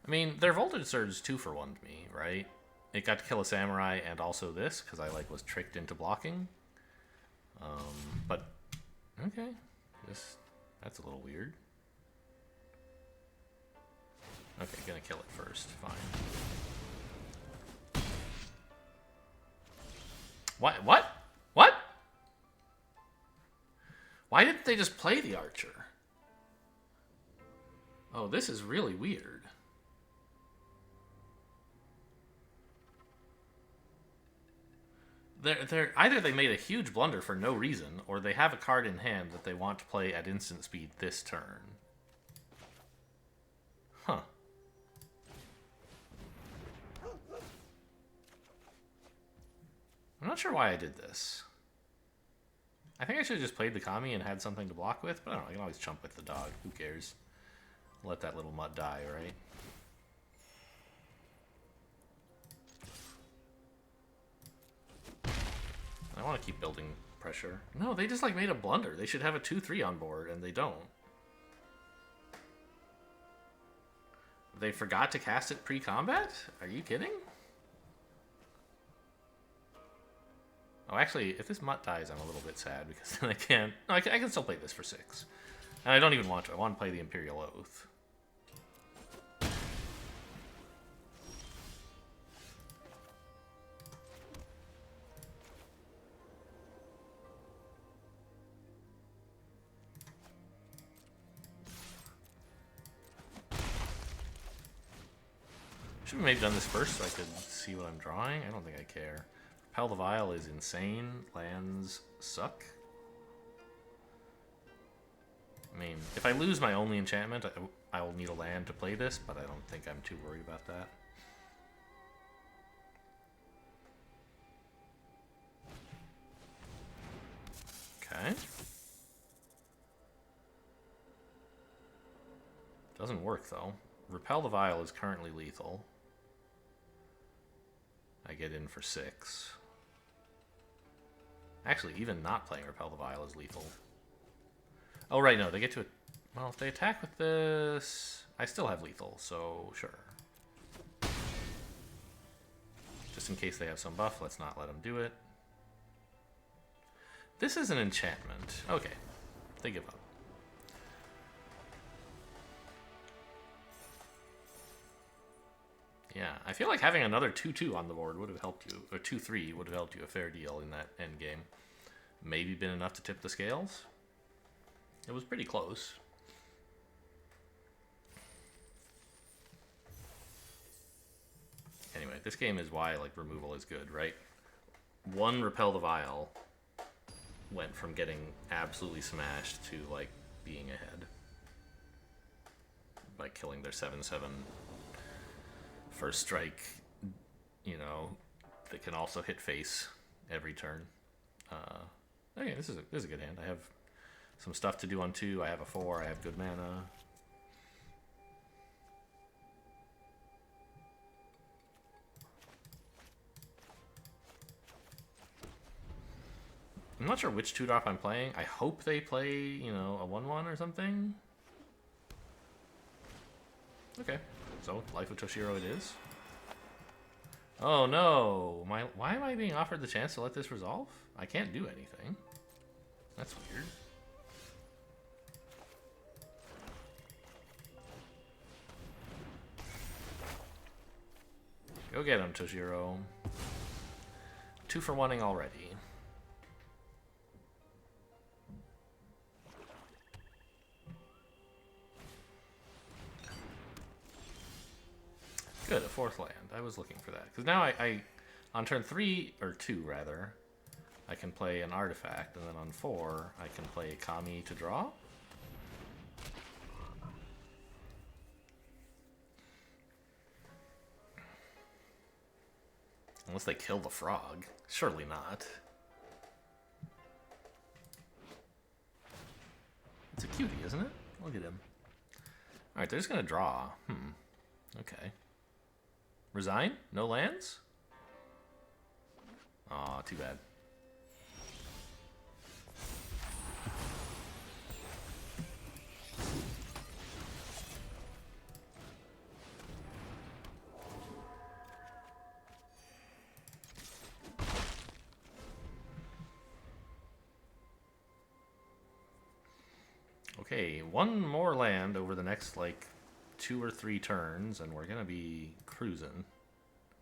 I mean, their Voltage Surge 2-for-1'd me, right? It got to kill a Samurai and also this, because I was tricked into blocking. But, okay. That's a little weird. Okay, gonna kill it first, fine. What? What? Why didn't they just play the Archer? Oh, this is really weird. They're either they made a huge blunder for no reason, or they have a card in hand that they want to play at instant speed this turn. Huh. I'm not sure why I did this. I think I should have just played the Kami and had something to block with, but I don't know, I can always chump with the dog. Who cares? Let that little mutt die, right? I want to keep building pressure. No, they just made a blunder. They should have a 2/3 on board, and they don't. They forgot to cast it pre-combat? Are you kidding? Oh, actually, if this mutt dies, I'm a little bit sad, because then I can't... No, I can still play this for 6. And I don't even want to. I want to play the Imperial Oath. Should have maybe done this first so I could see what I'm drawing. I don't think I care. Repel the Vial is insane. Lands suck. I mean, if I lose my only enchantment, I will need a land to play this, but I don't think I'm too worried about that. Okay. Doesn't work, though. Repel the Vial is currently lethal. I get in for 6. Actually, even not playing Repel the Vial is lethal. Oh, right, no, they get to... Well, if they attack with this... I still have lethal, so sure. Just in case they have some buff, let's not let them do it. This is an enchantment. Okay, they give up. Yeah, I feel like having another 2-2 on the board would have helped you, or 2-3 would have helped you a fair deal in that end game. Maybe been enough to tip the scales. It was pretty close. Anyway, this game is why like removal is good, right? One Repel the Vile went from getting absolutely smashed to like being ahead by killing their 7/7 first strike. You know, they can also hit face every turn. Okay, this is a good hand. I have some stuff to do on 2. I have a 4. I have good mana. I'm not sure which 2-drop I'm playing. I hope they play, you know, a 1/1 or something. Okay, so Life of Toshiro it is. Oh no! Why am I being offered the chance to let this resolve? I can't do anything. That's weird. Go get him, Toshiro. 2 for 1-ing already. Good, a 4th land. I was looking for that. Because now I on turn 3, or 2 rather, I can play an artifact, and then on 4, I can play Kami to draw. Unless they kill the frog. Surely not. It's a cutie, isn't it? Look at him. Alright, they're just gonna draw. Okay. Resign? No lands? Aw, too bad. Okay, 1 more land over the next, like, 2 or 3 turns, and we're gonna be cruising.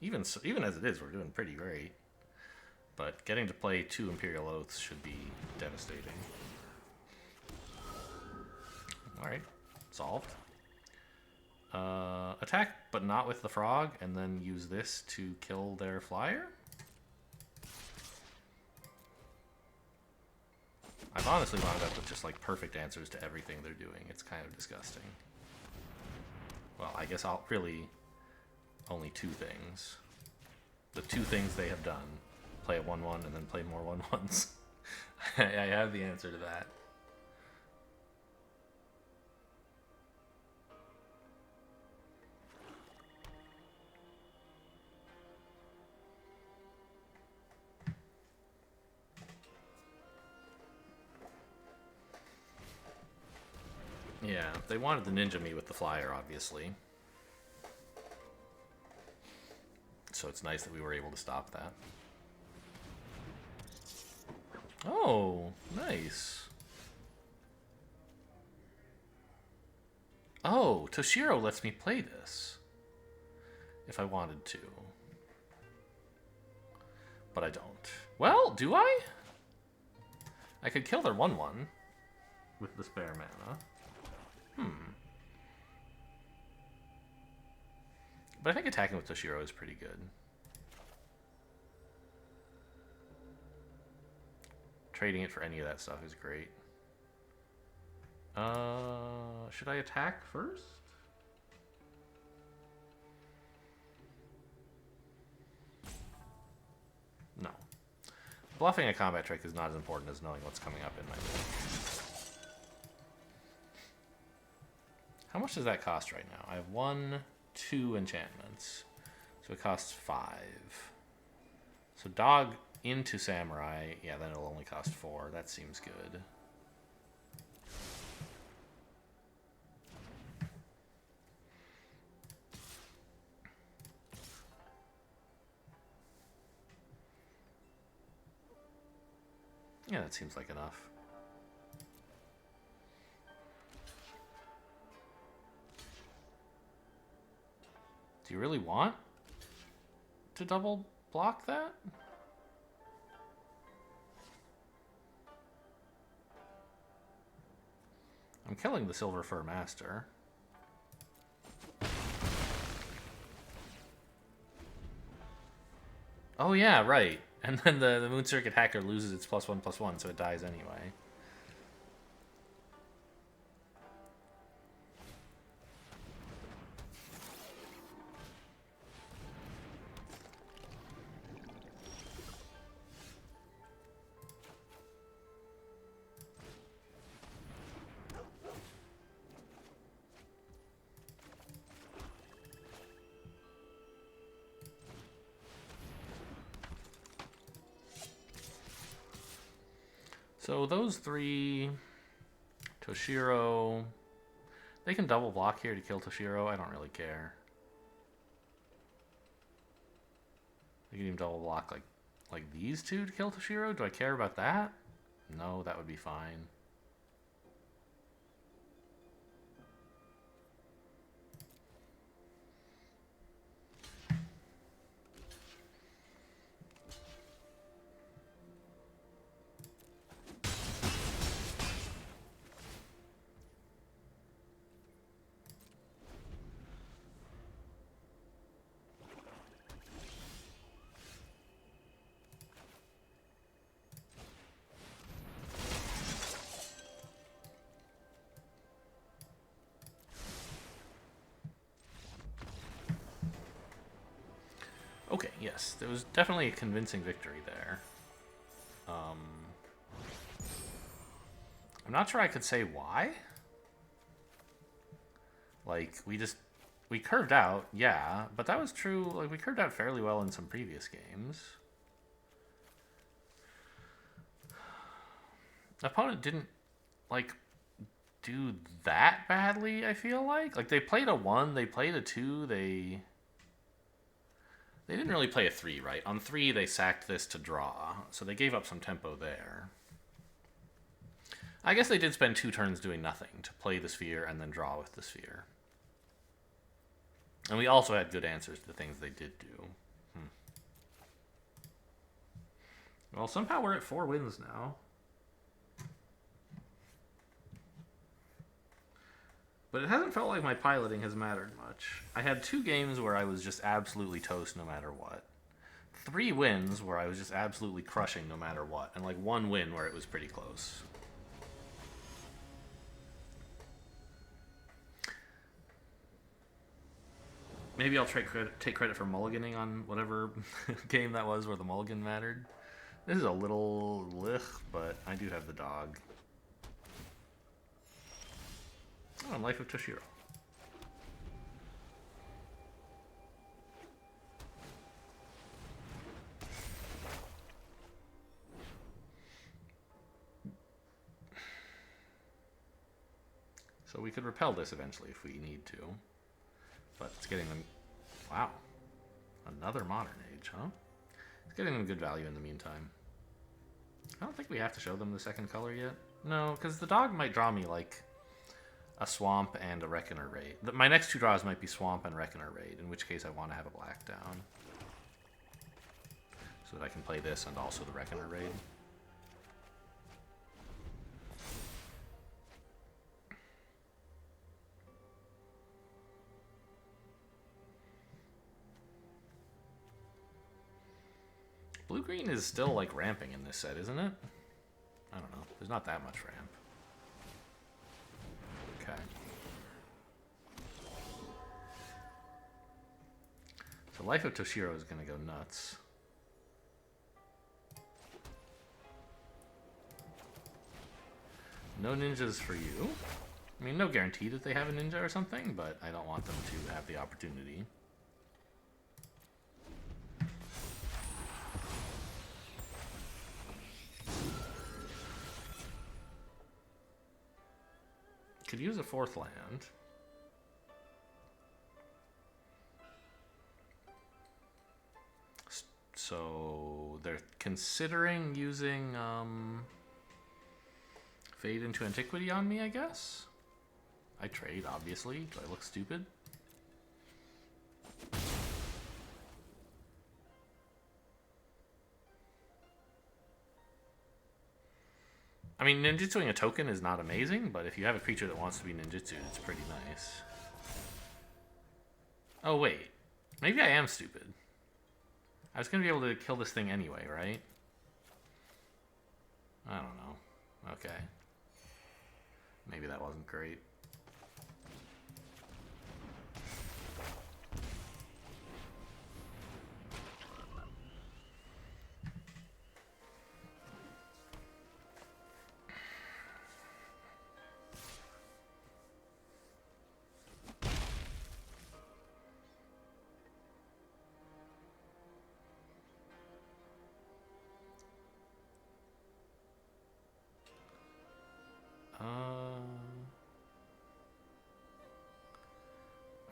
Even as it is, we're doing pretty great. But getting to play 2 Imperial Oaths should be devastating. Alright, solved. Attack, but not with the frog, and then use this to kill their flyer? I've honestly wound up with just like perfect answers to everything they're doing. It's kind of disgusting. Well, I guess I'll really only 2 things. The 2 things they have done. Play a 1/1 and then play more 1/1s. I have the answer to that. Yeah, they wanted the ninja me with the flyer, obviously. So it's nice that we were able to stop that. Oh, nice. Oh, Toshiro lets me play this. If I wanted to. But I don't. Well, do I? I could kill their 1/1 with the spare mana. But I think attacking with Toshiro is pretty good. Trading it for any of that stuff is great. Should I attack first? No. Bluffing a combat trick is not as important as knowing what's coming up in my deck. How much does that cost right now? I have 1, 2 enchantments. So it costs 5. So dog into samurai. Yeah, then it'll only cost 4. That seems good. Yeah, that seems like enough. Do you really want to double block that? I'm killing the Silver Fur Master. Oh yeah, right. And then the Moon Circuit Hacker loses its +1/+1, so it dies anyway. So those three, Toshiro, they can double block here to kill Toshiro. I don't really care. They can even double block like these two to kill Toshiro. Do I care about that? No, that would be fine. Okay, yes, there was definitely a convincing victory there. I'm not sure I could say why. Like, we curved out, yeah, but that was true, like, we curved out fairly well in some previous games. The opponent didn't, like, do that badly, I feel like. Like, they played a 1, they played a 2, they didn't really play a 3, right? On 3, they sacked this to draw, so they gave up some tempo there. I guess they did spend 2 turns doing nothing to play the sphere and then draw with the sphere. And we also had good answers to the things they did do. Well, somehow we're at 4 wins now. But it hasn't felt like my piloting has mattered much. I had 2 games where I was just absolutely toast no matter what. 3 wins where I was just absolutely crushing no matter what. And like 1 win where it was pretty close. Maybe I'll take credit for mulliganing on whatever game that was where the mulligan mattered. This is a little lich, but I do have the dog. Oh, and Life of Toshiro. So we could repel this eventually if we need to. But it's getting them... Wow. Another Modern Age, huh? It's getting them good value in the meantime. I don't think we have to show them the second color yet. No, because the dog might draw me, like, a Swamp and a Reckoner Raid. My next 2 draws might be Swamp and Reckoner Raid, in which case I want to have a black down. So that I can play this and also the Reckoner Raid. Blue-green is still, like, ramping in this set, isn't it? I don't know. There's not that much ramp. Okay. So Life of Toshiro is going to go nuts. No ninjas for you. I mean, no guarantee that they have a ninja or something, but I don't want them to have the opportunity. Could use a 4th land. So they're considering using Fade into Antiquity on me, I guess. I trade, obviously. Do I look stupid? I mean, ninjutsuing a token is not amazing, but if you have a creature that wants to be ninjutsu, it's pretty nice. Oh, wait. Maybe I am stupid. I was going to be able to kill this thing anyway, right? I don't know. Okay. Maybe that wasn't great.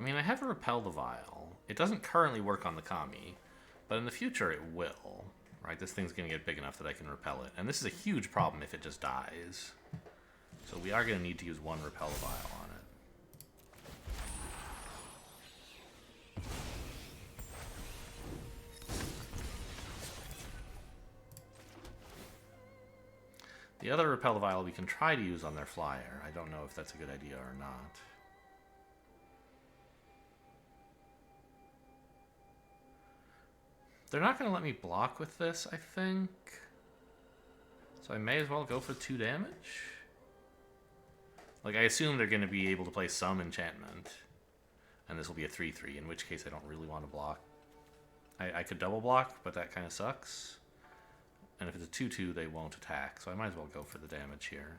I mean, I have a Repel the Vial. It doesn't currently work on the Kami, but in the future it will. Right, this thing's going to get big enough that I can repel it. And this is a huge problem if it just dies. So we are going to need to use one Repel the Vial on it. The other Repel the Vial we can try to use on their flyer. I don't know if that's a good idea or not. They're not going to let me block with this, I think. So I may as well go for 2 damage. Like, I assume they're going to be able to play some enchantment. And this will be a 3/3, in which case I don't really want to block. I could double block, but that kind of sucks. And if it's a 2/2, they won't attack. So I might as well go for the damage here.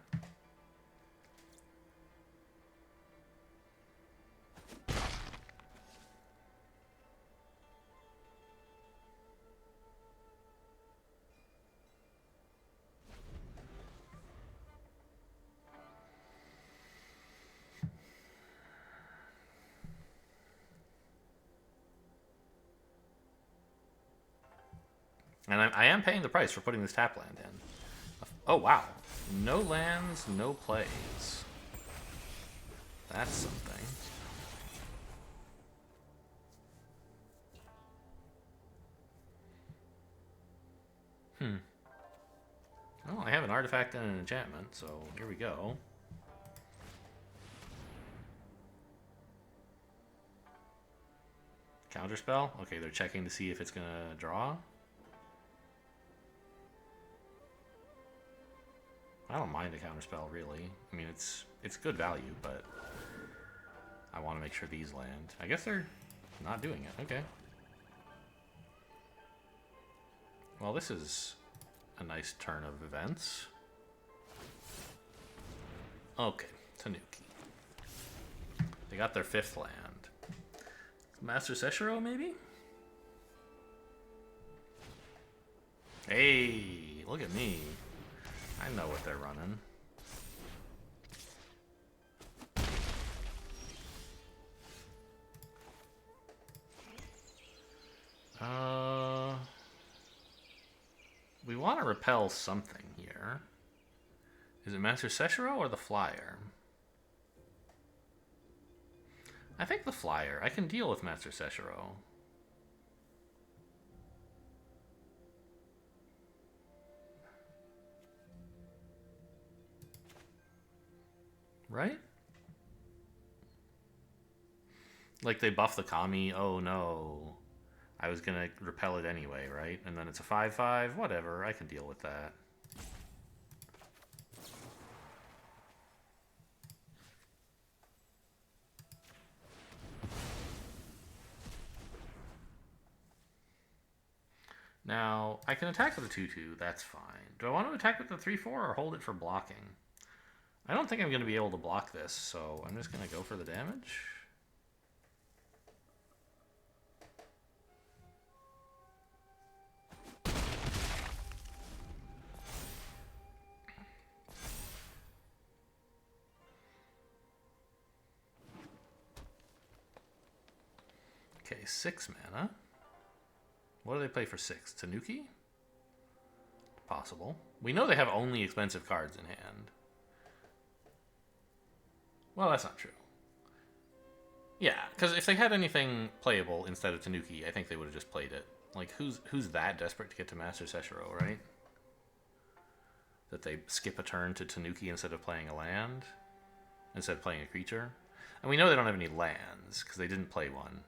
And I am paying the price for putting this tap land in. Oh, wow. No lands, no plays. That's something. Well, I have an artifact and an enchantment, so here we go. Counterspell? Okay, they're checking to see if it's gonna draw. I don't mind a counterspell, really. I mean, it's good value, but I want to make sure these land. I guess they're not doing it. Okay. Well, this is a nice turn of events. Okay, Tanuki. They got their 5th land. Master Seshiro, maybe? Hey, look at me. I know what they're running. We want to repel something here. Is it Master Seshiro or the Flyer? I think the Flyer. I can deal with Master Seshiro. Right? Like they buff the Kami. Oh no. I was gonna repel it anyway, right? And then it's a 5/5. Whatever. I can deal with that. Now, I can attack with a 2/2. That's fine. Do I want to attack with the 3/4 or hold it for blocking? I don't think I'm going to be able to block this, so I'm just going to go for the damage. Okay, 6 mana. What do they play for 6? Tanuki? Possible. We know they have only expensive cards in hand. Well, that's not true. Yeah, because if they had anything playable instead of Tanuki, I think they would have just played it. Like, who's that desperate to get to Master Seshiro, right? that they skip a turn to Tanuki instead of playing a land, instead of playing a creature. And we know they don't have any lands because they didn't play one,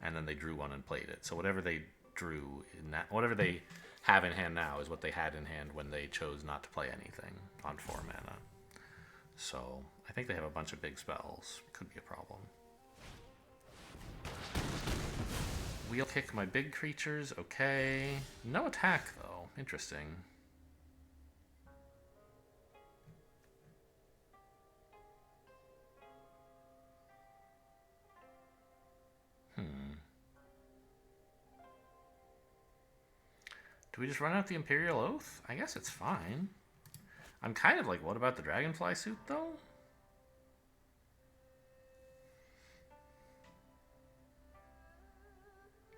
and then they drew one and played it. So whatever they drew in that, whatever they have in hand now is what they had in hand when they chose not to play anything on 4 mana. So I think they have a bunch of big spells. Could be a problem. Wheel kick my big creatures. Okay. No attack though. Interesting. Do we just run out the Imperial Oath? I guess it's fine. I'm kind of like, what about the Dragonfly suit, though?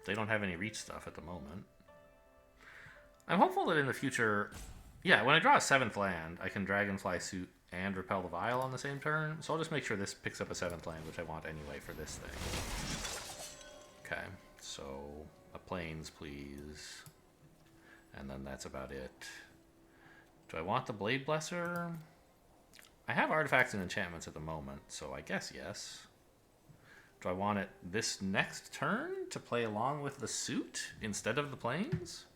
They don't have any reach stuff at the moment. I'm hopeful that in the future... Yeah, when I draw a 7th land, I can Dragonfly suit and Repel the Vial on the same turn. So I'll just make sure this picks up a 7th land, which I want anyway for this thing. Okay, so a Plains, please. And then that's about it. Do I want the Blade Blesser? I have artifacts and enchantments at the moment, so I guess yes. Do I want it this next turn to play along with the suit instead of the Plains?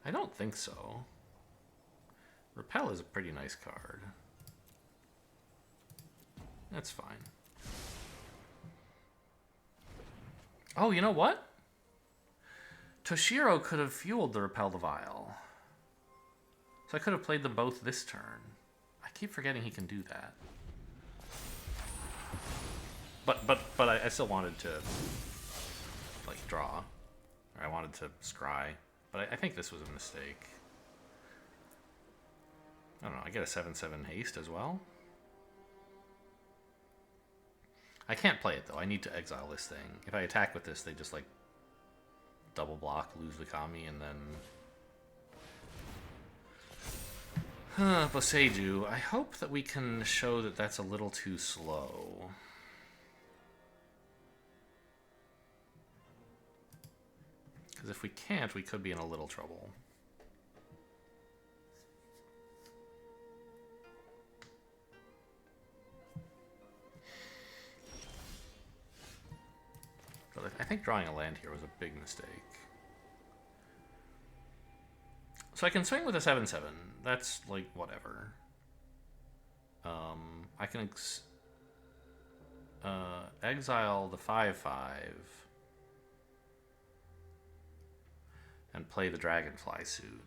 I don't think so. Repel is a pretty nice card. That's fine. Oh, you know what? Toshiro could have fueled the Repel the Vial. So I could have played them both this turn. I keep forgetting he can do that. But I still wanted to, like, draw. Or I wanted to scry. But I think this was a mistake. I don't know, I get a 7/7 haste as well. I can't play it, though. I need to exile this thing. If I attack with this, they just, like, double block, lose the Kami, and then... Boseiju. I hope that we can show that that's a little too slow. Because if we can't, we could be in a little trouble. But I think drawing a land here was a big mistake. So I can swing with a 7/7. That's, like, whatever. I can exile the 5/5 and play the Dragonfly suit.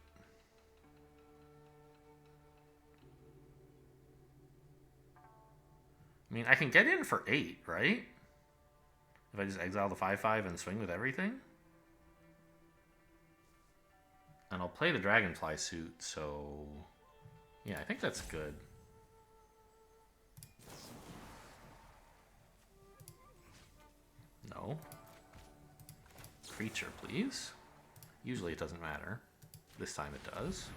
I mean, I can get in for 8, right? If I just exile the 5/5 and swing with everything? And I'll play the Dragonfly suit, so... Yeah, I think that's good. No. Creature, please. Usually it doesn't matter. This time it does.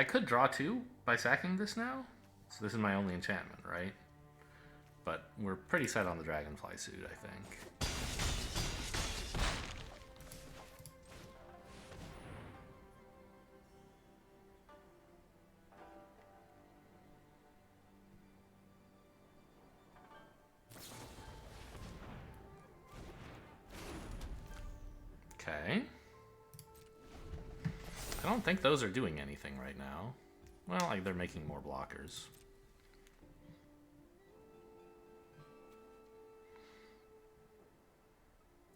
I could draw 2 by sacking this now. So this is my only enchantment, right? But we're pretty set on the Dragonfly suit, I think. Okay. I don't think those are doing anything right now. Well, like, they're making more blockers.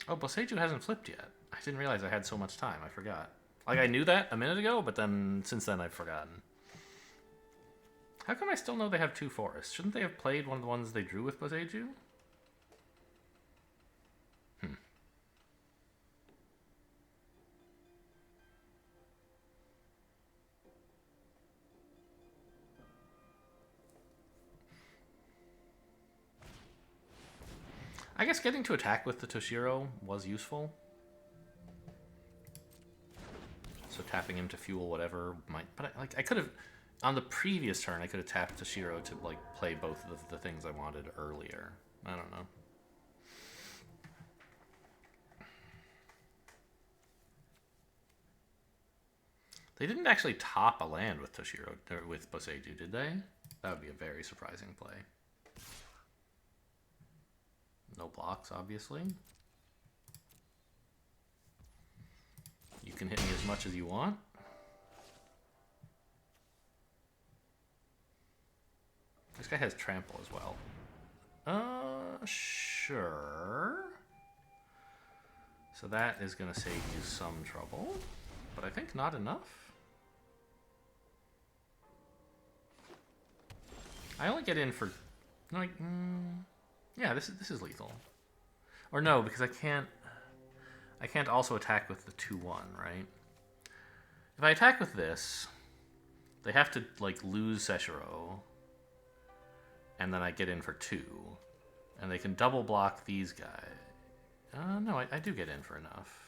Oh, Boseiju hasn't flipped yet. I didn't realize I had so much time. I forgot. Like, I knew that a minute ago, but then since then I've forgotten. How come I still know they have 2 forests? Shouldn't they have played one of the ones they drew with Boseiju? I guess getting to attack with the Toshiro was useful. So tapping him to fuel whatever might... But I could have... On the previous turn, I could have tapped Toshiro to like play both of the things I wanted earlier. I don't know. They didn't actually top a land with Toshiro, or with Boseiju, did they? That would be a very surprising play. No blocks, obviously. You can hit me as much as you want. This guy has trample as well. Sure. So that is going to save you some trouble, but I think not enough. I only get in for, like, yeah, this is lethal. Or no, because I can't also attack with the 2-1, right? If I attack with this, they have to, like, lose Seshiro, and then I get in for 2, and they can double block these guys. No, I do get in for enough.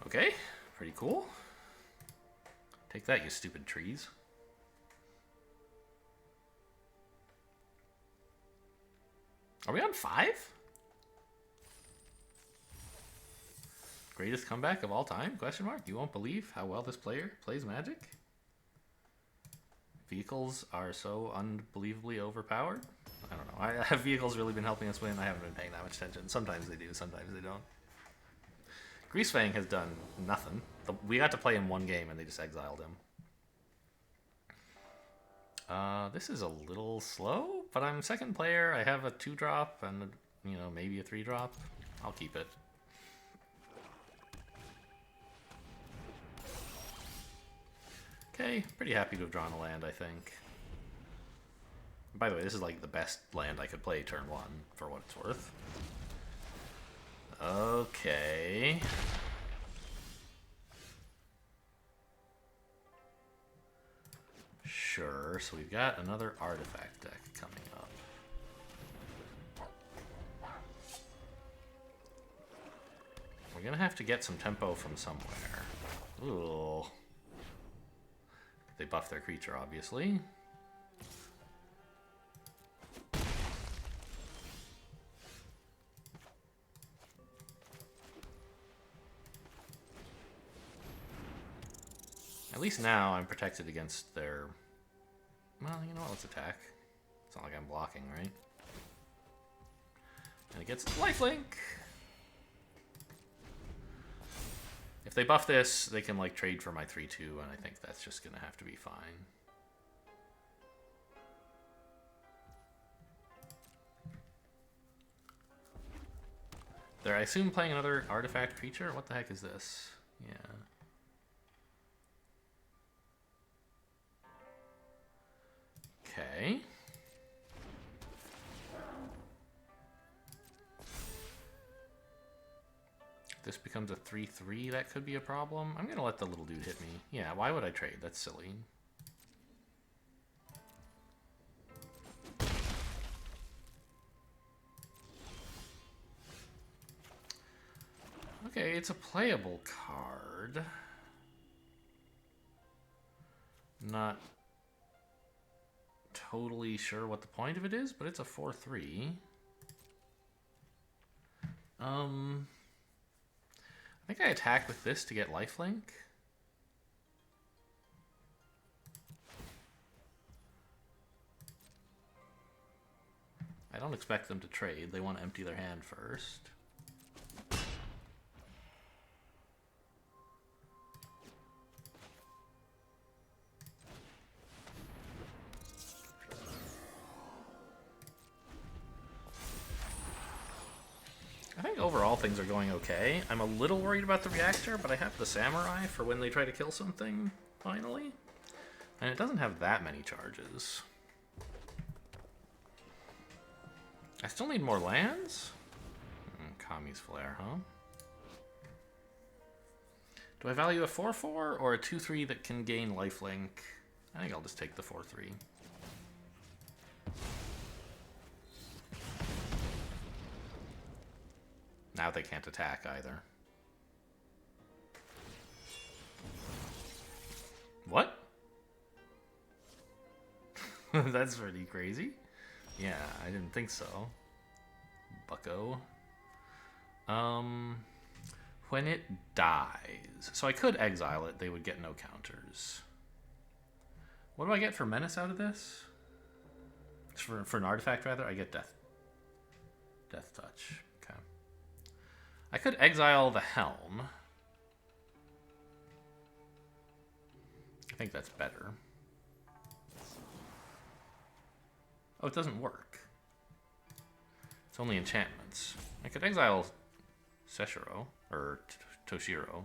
Okay, pretty cool. Take that, you stupid trees. Are we on 5? Greatest comeback of all time? Question mark. You won't believe how well this player plays Magic. Vehicles are so unbelievably overpowered. I don't know. Have vehicles really been helping us win? I haven't been paying that much attention. Sometimes they do, sometimes they don't. Greasefang has done nothing. We got to play him one game and they just exiled him. This is a little slow, but I'm second player. I have a 2-drop and, you know, maybe a 3-drop. I'll keep it. Okay, pretty happy to have drawn a land, I think. By the way, this is like the best land I could play turn 1, for what it's worth. Okay. Sure, so we've got another artifact deck coming up. We're gonna have to get some tempo from somewhere. Ooh. They buff their creature, obviously. At least now I'm protected against their... Well, you know what, let's attack. It's not like I'm blocking, right? And it gets lifelink! If they buff this, they can like trade for my 3-2, and I think that's just gonna have to be fine. They're, I assume, playing another artifact creature? What the heck is this? Yeah. Okay. If this becomes a 3-3, that could be a problem. I'm gonna let the little dude hit me. Yeah, why would I trade? That's silly. Okay, it's a playable card. Not totally sure what the point of it is, but it's a 4-3. I think I attack with this to get lifelink. I don't expect them to trade. They want to empty their hand first. I think overall things are going okay. I'm a little worried about the reactor, but I have the samurai for when they try to kill something, finally. And it doesn't have that many charges. I still need more lands? Kami's Flare, huh? Do I value a 4-4 or a 2-3 that can gain lifelink? I think I'll just take the 4-3. Now they can't attack either. What? That's pretty crazy. Yeah, I didn't think so. Bucko. When it dies. So I could exile it, they would get no counters. What do I get for Menace out of this? For an artifact, rather? I get Death Touch. Okay. I could exile the Helm. I think that's better. Oh, it doesn't work. It's only enchantments. I could exile Seshiro, or Toshiro.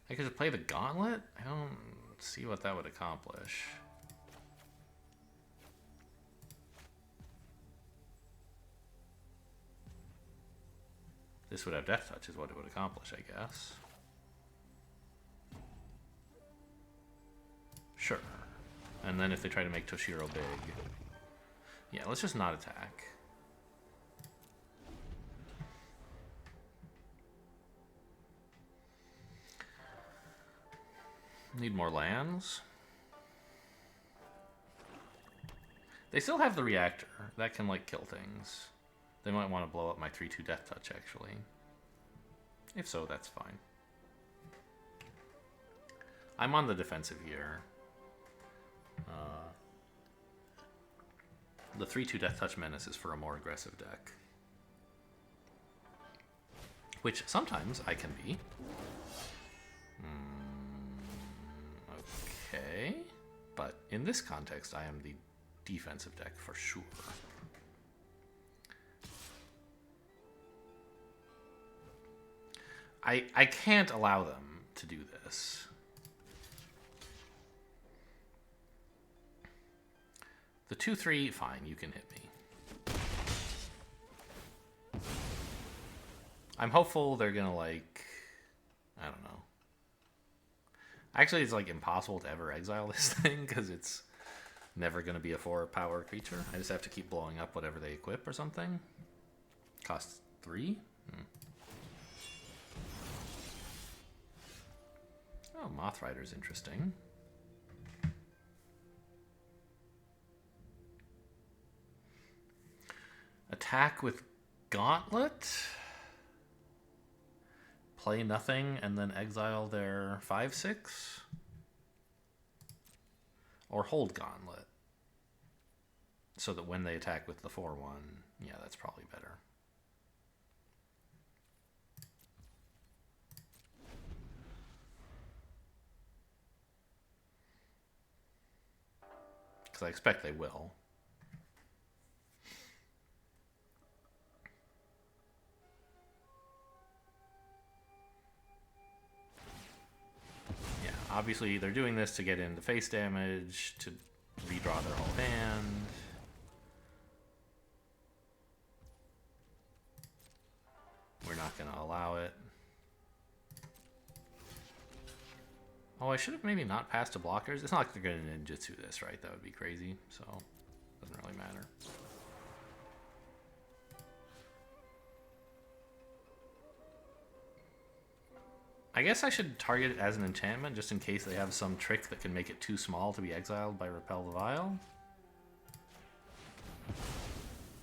I could just play the Gauntlet? I don't see what that would accomplish. This would have Death Touch is what it would accomplish, I guess. Sure. And then if they try to make Toshiro big... Yeah, let's just not attack. Need more lands. They still have the reactor. That can, like, kill things. They might want to blow up my 3-2 Death Touch, actually. If so, that's fine. I'm on the defensive here. The 3-2 Death Touch Menace is for a more aggressive deck. Which sometimes I can be. Okay. But in this context, I am the defensive deck for sure. I can't allow them to do this. The 2-3, fine, you can hit me. I'm hopeful they're gonna, like, I don't know. Actually, it's, like, impossible to ever exile this thing, because it's never gonna be a 4-power creature. I just have to keep blowing up whatever they equip or something. Costs 3? Oh, Moth Rider's interesting. Attack with Gauntlet. Play nothing and then exile their 5-6. Or hold Gauntlet. So that when they attack with the 4-1, yeah, that's probably better. Because I expect they will. Yeah, obviously they're doing this to get into face damage, to redraw their whole hand. We're not going to allow it. Oh, I should have maybe not passed to blockers. It's not like they're going to ninjutsu this, right? That would be crazy, so it doesn't really matter. I guess I should target it as an enchantment, just in case they have some trick that can make it too small to be exiled by Repel the Vile.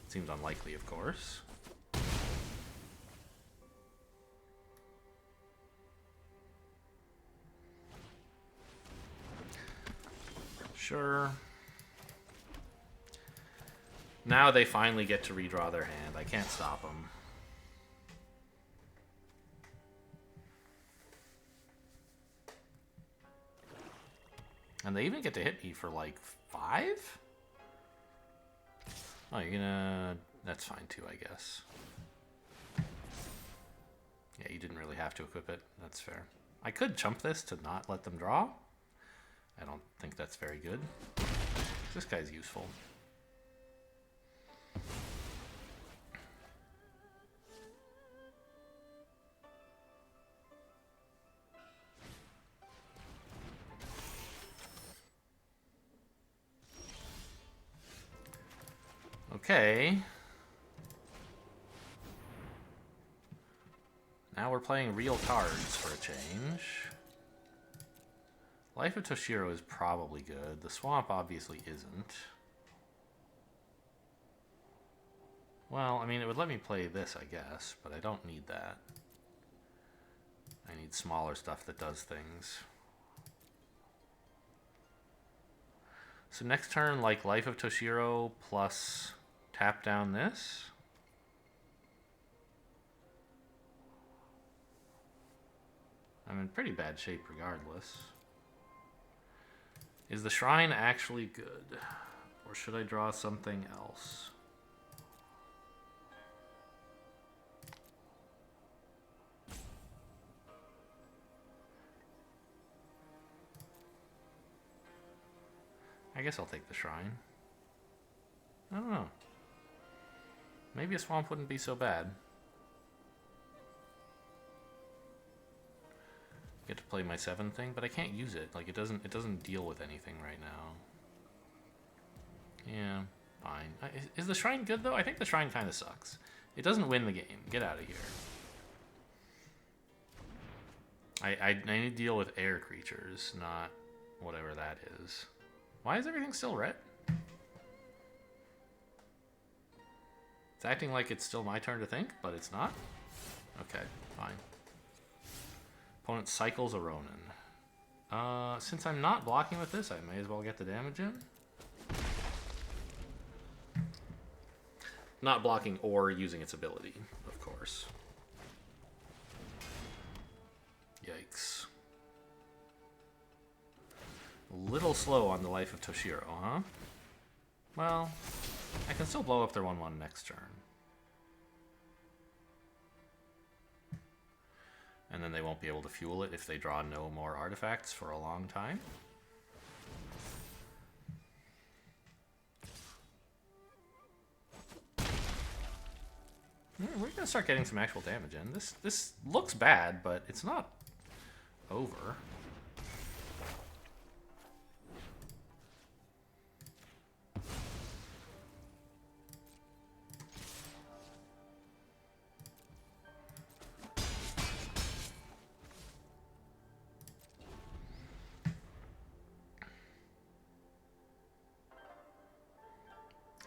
Seems unlikely, of course. Sure. Now they finally get to redraw their hand. I can't stop them. And they even get to hit me for like 5? Oh, you're gonna... That's fine too, I guess. Yeah, you didn't really have to equip it. That's fair. I could chump this to not let them draw. I don't think that's very good. This guy's useful. Okay. Now we're playing real cards for a change. Life of Toshiro is probably good. The Swamp obviously isn't. Well, I mean, it would let me play this, I guess, but I don't need that. I need smaller stuff that does things. So next turn, like Life of Toshiro plus tap down this. I'm in pretty bad shape regardless. Is the shrine actually good? Or should I draw something else? I guess I'll take the shrine. I don't know. Maybe a swamp wouldn't be so bad. Get to play my 7 thing, but I can't use it. Like it doesn't deal with anything right now. Yeah, fine. Is the shrine good though? I think the shrine kind of sucks. It doesn't win the game. Get out of here. I need to deal with air creatures, not whatever that is. Why is everything still red? It's acting like it's still my turn to think, but it's not. Okay, fine. Opponent cycles a Ronin. Since I'm not blocking with this, I may as well get the damage in. Not blocking or using its ability, of course. Yikes. A little slow on the Life of Toshiro, huh? Well, I can still blow up their 1/1 next turn. And then they won't be able to fuel it if they draw no more artifacts for a long time. We're gonna start getting some actual damage in. This looks bad, but it's not over.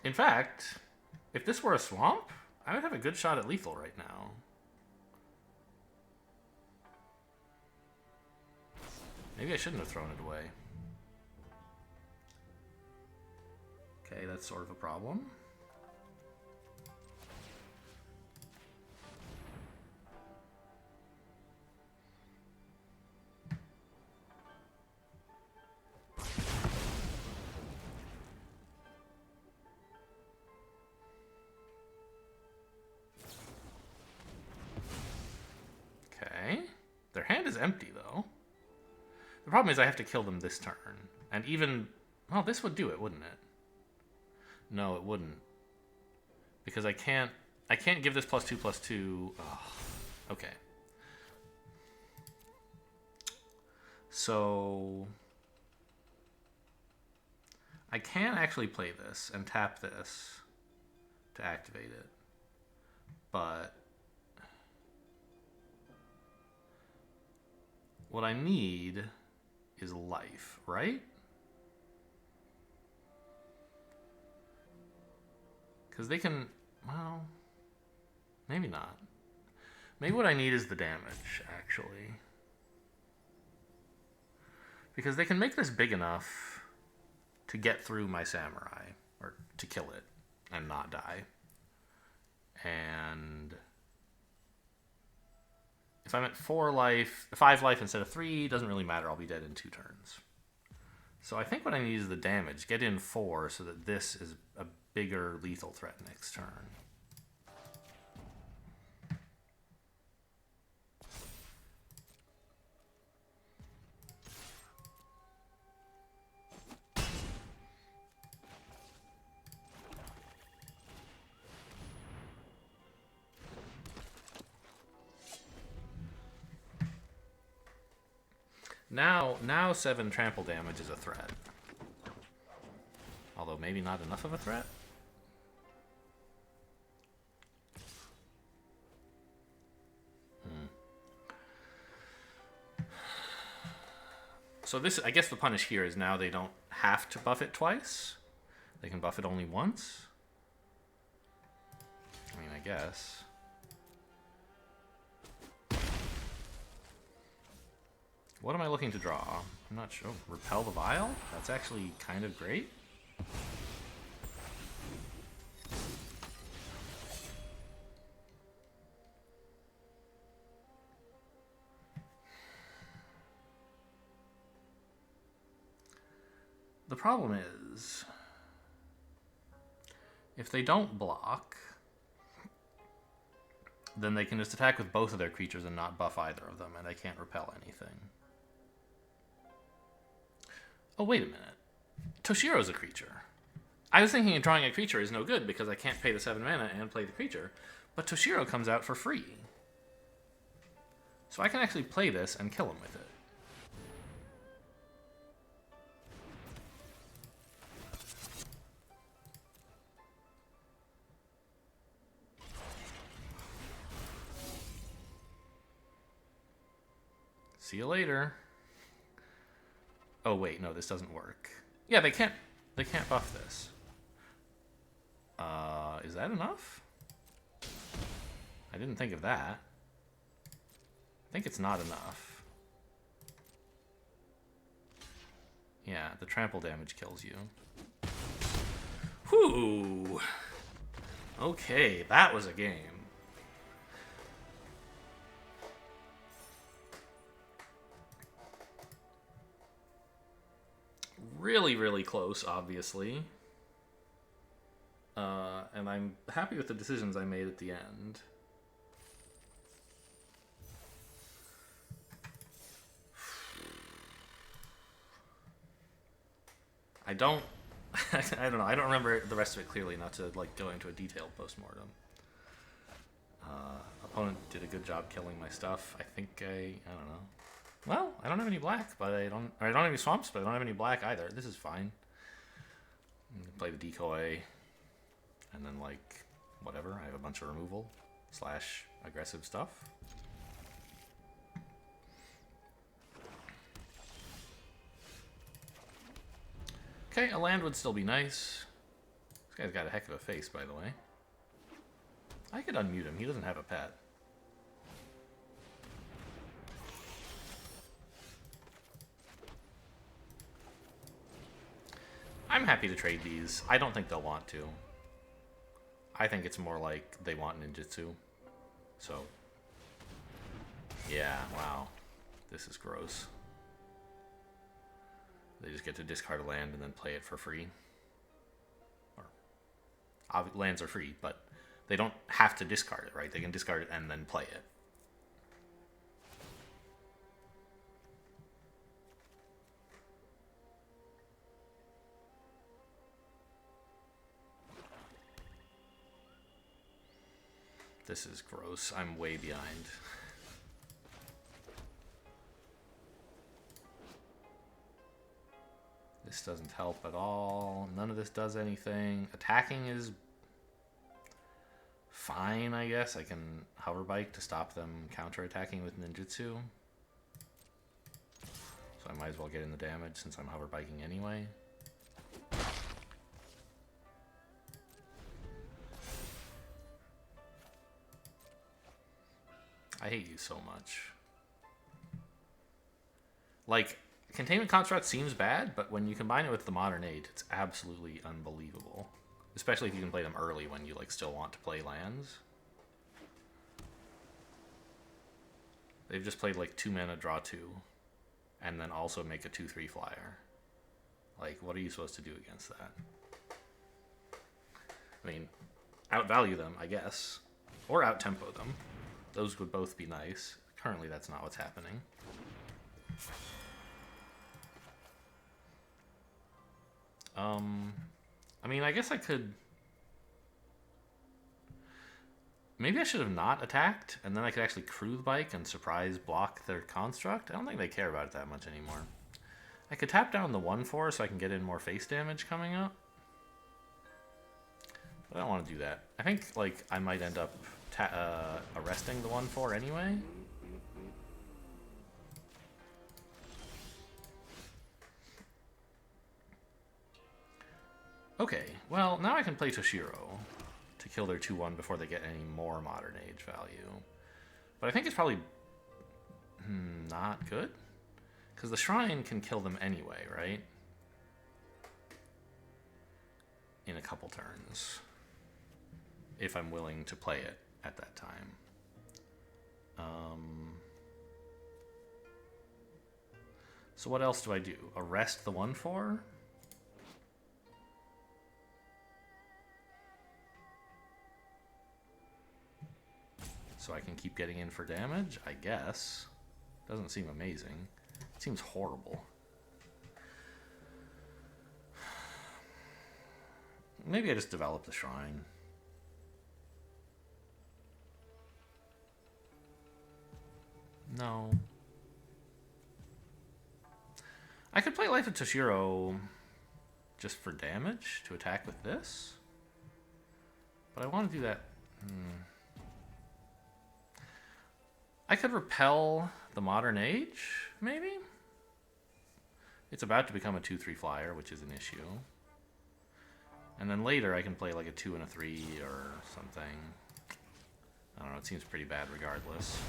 In fact, if this were a swamp, I would have a good shot at lethal right now. Maybe I shouldn't have thrown it away. Okay, that's sort of a problem. Okay. Their hand is empty, though. The problem is I have to kill them this turn. And even... Well, this would do it, wouldn't it? No, it wouldn't. Because I can't give this +2/+2. Oh, okay. So... I can actually play this and tap this to activate it. But... what I need is life, right? Because they can... well... maybe not. Maybe what I need is the damage, actually. Because they can make this big enough to get through my samurai. Or to kill it and not die. And... if I'm at 5 life instead of 3, doesn't really matter. I'll be dead in 2 turns. So I think what I need is the damage. Get in 4 so that this is a bigger lethal threat next turn. Now 7 trample damage is a threat. Although maybe not enough of a threat. So this, I guess the punish here is now they don't have to buff it twice. They can buff it only once. I mean, I guess. What am I looking to draw? I'm not sure. Repel the Vial? That's actually kind of great. The problem is, if they don't block, then they can just attack with both of their creatures and not buff either of them, and I can't repel anything. Oh, wait a minute. Toshiro's a creature. I was thinking drawing a creature is no good because I can't pay the 7 mana and play the creature, but Toshiro comes out for free. So I can actually play this and kill him with it. See you later. Oh wait, no, this doesn't work. Yeah, they can't buff this. Is that enough? I didn't think of that. I think it's not enough. Yeah, the trample damage kills you. Whew. Okay, that was a game. Really, really close, obviously. And I'm happy with the decisions I made at the end. I don't I don't know. I don't remember the rest of it clearly enough to like go into a detailed postmortem. Opponent did a good job killing my stuff. I think I don't know. Well, I don't have any black, but I don't have any swamps, but I don't have any black either. This is fine. I'm gonna play the decoy, and then like whatever. I have a bunch of removal / aggressive stuff. Okay, a land would still be nice. This guy's got a heck of a face, by the way. I could unmute him. He doesn't have a pet. I'm happy to trade these. I don't think they'll want to. I think it's more like they want ninjutsu. So, yeah, wow. This is gross. They just get to discard a land and then play it for free. Or, lands are free, but they don't have to discard it, right? They can discard it and then play it. This is gross. I'm way behind. This doesn't help at all. None of this does anything. Attacking is fine, I guess. I can hover bike to stop them counterattacking with ninjutsu. So I might as well get in the damage since I'm hover biking anyway. I hate you so much. Like, Containment Construct seems bad, but when you combine it with the Modern Age, it's absolutely unbelievable. Especially if you can play them early when you like still want to play lands. They've just played like 2 mana, draw 2, and then also make a 2/3 flyer. Like, what are you supposed to do against that? I mean, outvalue them, I guess, or outtempo them. Those would both be nice. Currently, that's not what's happening. I mean, I guess I could... Maybe I should have not attacked, and then I could actually crew the bike and surprise block their construct. I don't think they care about it that much anymore. I could tap down the 1/4 so I can get in more face damage coming up. But I don't want to do that. I think like I might end up arresting the 1/4 anyway. Okay, well, now I can play Toshiro to kill their 2/1 before they get any more Modern Age value. But I think it's probably not good. Because the Shrine can kill them anyway, right? In a couple turns. If I'm willing to play it at that time. So what else do I do? Arrest the 1/4? So I can keep getting in for damage, I guess. Doesn't seem amazing. It seems horrible. Maybe I just develop the Shrine. No. I could play Life of Toshiro just for damage to attack with this. But I want to do that. I could repel the Modern Age, maybe? It's about to become a 2/3 flyer, which is an issue. And then later I can play like a 2 and a 3 or something. I don't know, it seems pretty bad regardless.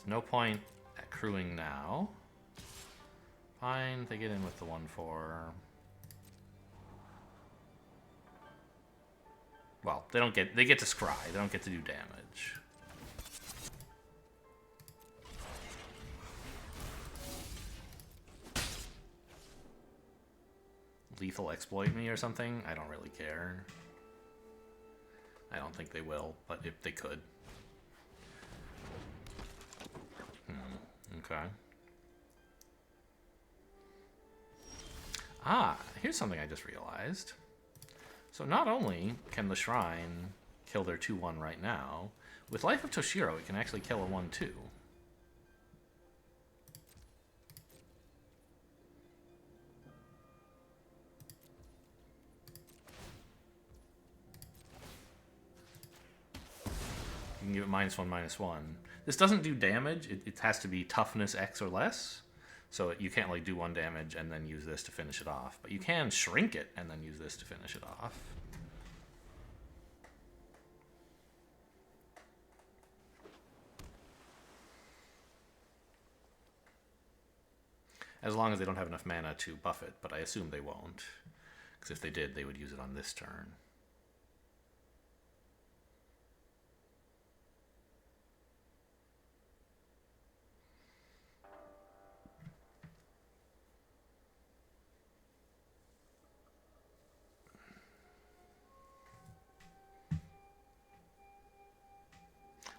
No point at crewing now. Fine, they get in with the 1/4. Well, they get to scry, they don't get to do damage. Lethal exploit me or something? I don't really care. I don't think they will, but if they could. Okay. Ah, here's something I just realized. So not only can the Shrine kill their 2/1 right now, with Life of Toshiro it can actually kill a 1/2. You can give it -1/-1. This doesn't do damage. It has to be toughness X or less. So you can't like do 1 damage and then use this to finish it off. But you can shrink it and then use this to finish it off. As long as they don't have enough mana to buff it, but I assume they won't. Because if they did, they would use it on this turn.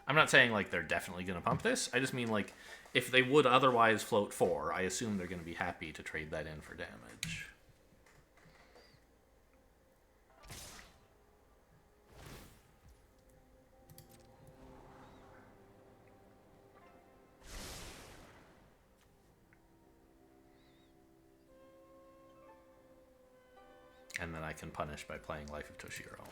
I'm not saying like they're definitely going to pump this. I just mean like if they would otherwise float 4, I assume they're going to be happy to trade that in for damage. And then I can punish by playing Life of Toshiro.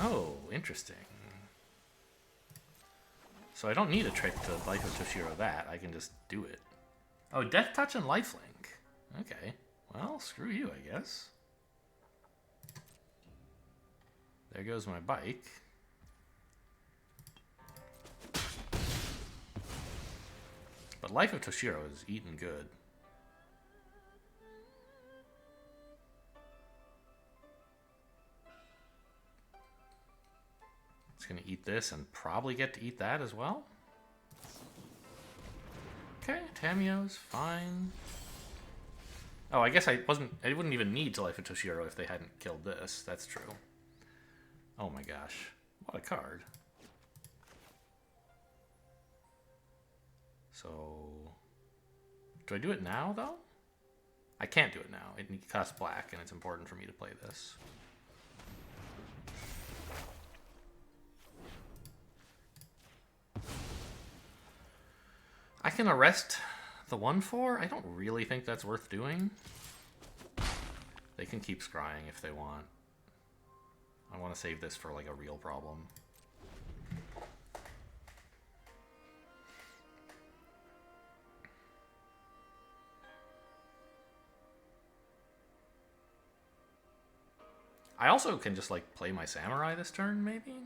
Oh, interesting. So I don't need a trick to Life of Toshiro that. I can just do it. Oh, Death Touch and Lifelink. Okay. Well, screw you, I guess. There goes my bike. But Life of Toshiro is eating good. It's going to eat this and probably get to eat that as well. Okay, Tamio's fine. Oh, I guess I wouldn't even need to Life of Toshiro if they hadn't killed this. That's true. Oh my gosh. What a card. So, do I do it now, though? I can't do it now. It costs black, and it's important for me to play this. I can arrest the 1/4. I don't really think that's worth doing. They can keep scrying if they want. I want to save this for like a real problem. I also can just like play my samurai this turn, maybe?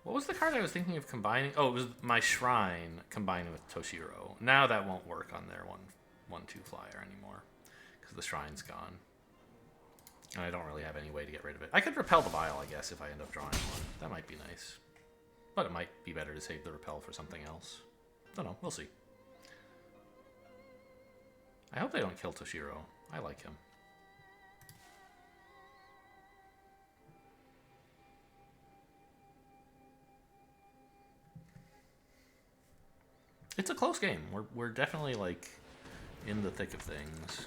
What was the card I was thinking of combining? Oh, it was my Shrine combining with Toshiro. Now that won't work on their 1/2 flyer anymore because the Shrine's gone. And I don't really have any way to get rid of it. I could repel the Vial, I guess, if I end up drawing one. That might be nice. But it might be better to save the repel for something else. Don't know. We'll see. I hope they don't kill Toshiro. I like him. It's a close game. We're definitely, like, in the thick of things.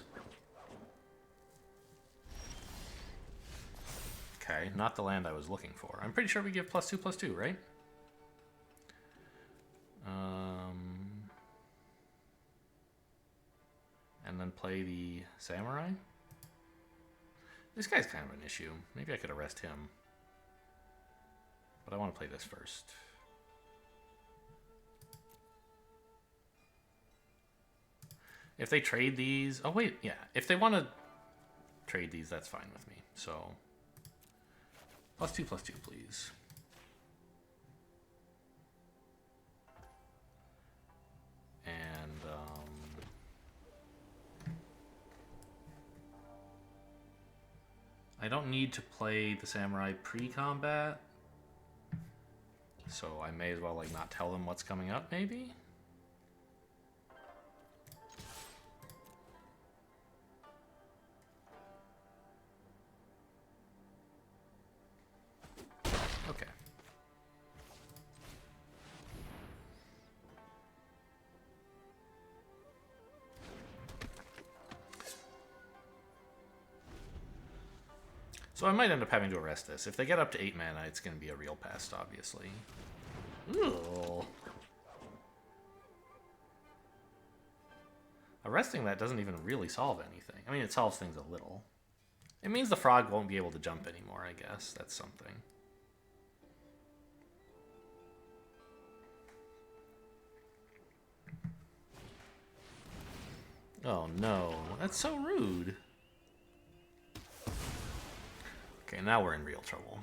Okay, not the land I was looking for. I'm pretty sure we give +2/+2, right? And then play the samurai. This guy's kind of an issue. Maybe I could arrest him. But I want to play this first. If they trade these... Oh, wait, yeah. If they want to trade these, that's fine with me. So, +2/+2, please. And, I don't need to play the samurai pre-combat. So I may as well, like, not tell them what's coming up, maybe? Okay. So I might end up having to arrest this. If they get up to 8 mana, it's going to be a real pest, obviously. Ooh. Arresting that doesn't even really solve anything. I mean, it solves things a little. It means the frog won't be able to jump anymore, I guess. That's something. Oh no, that's so rude. Okay, now we're in real trouble.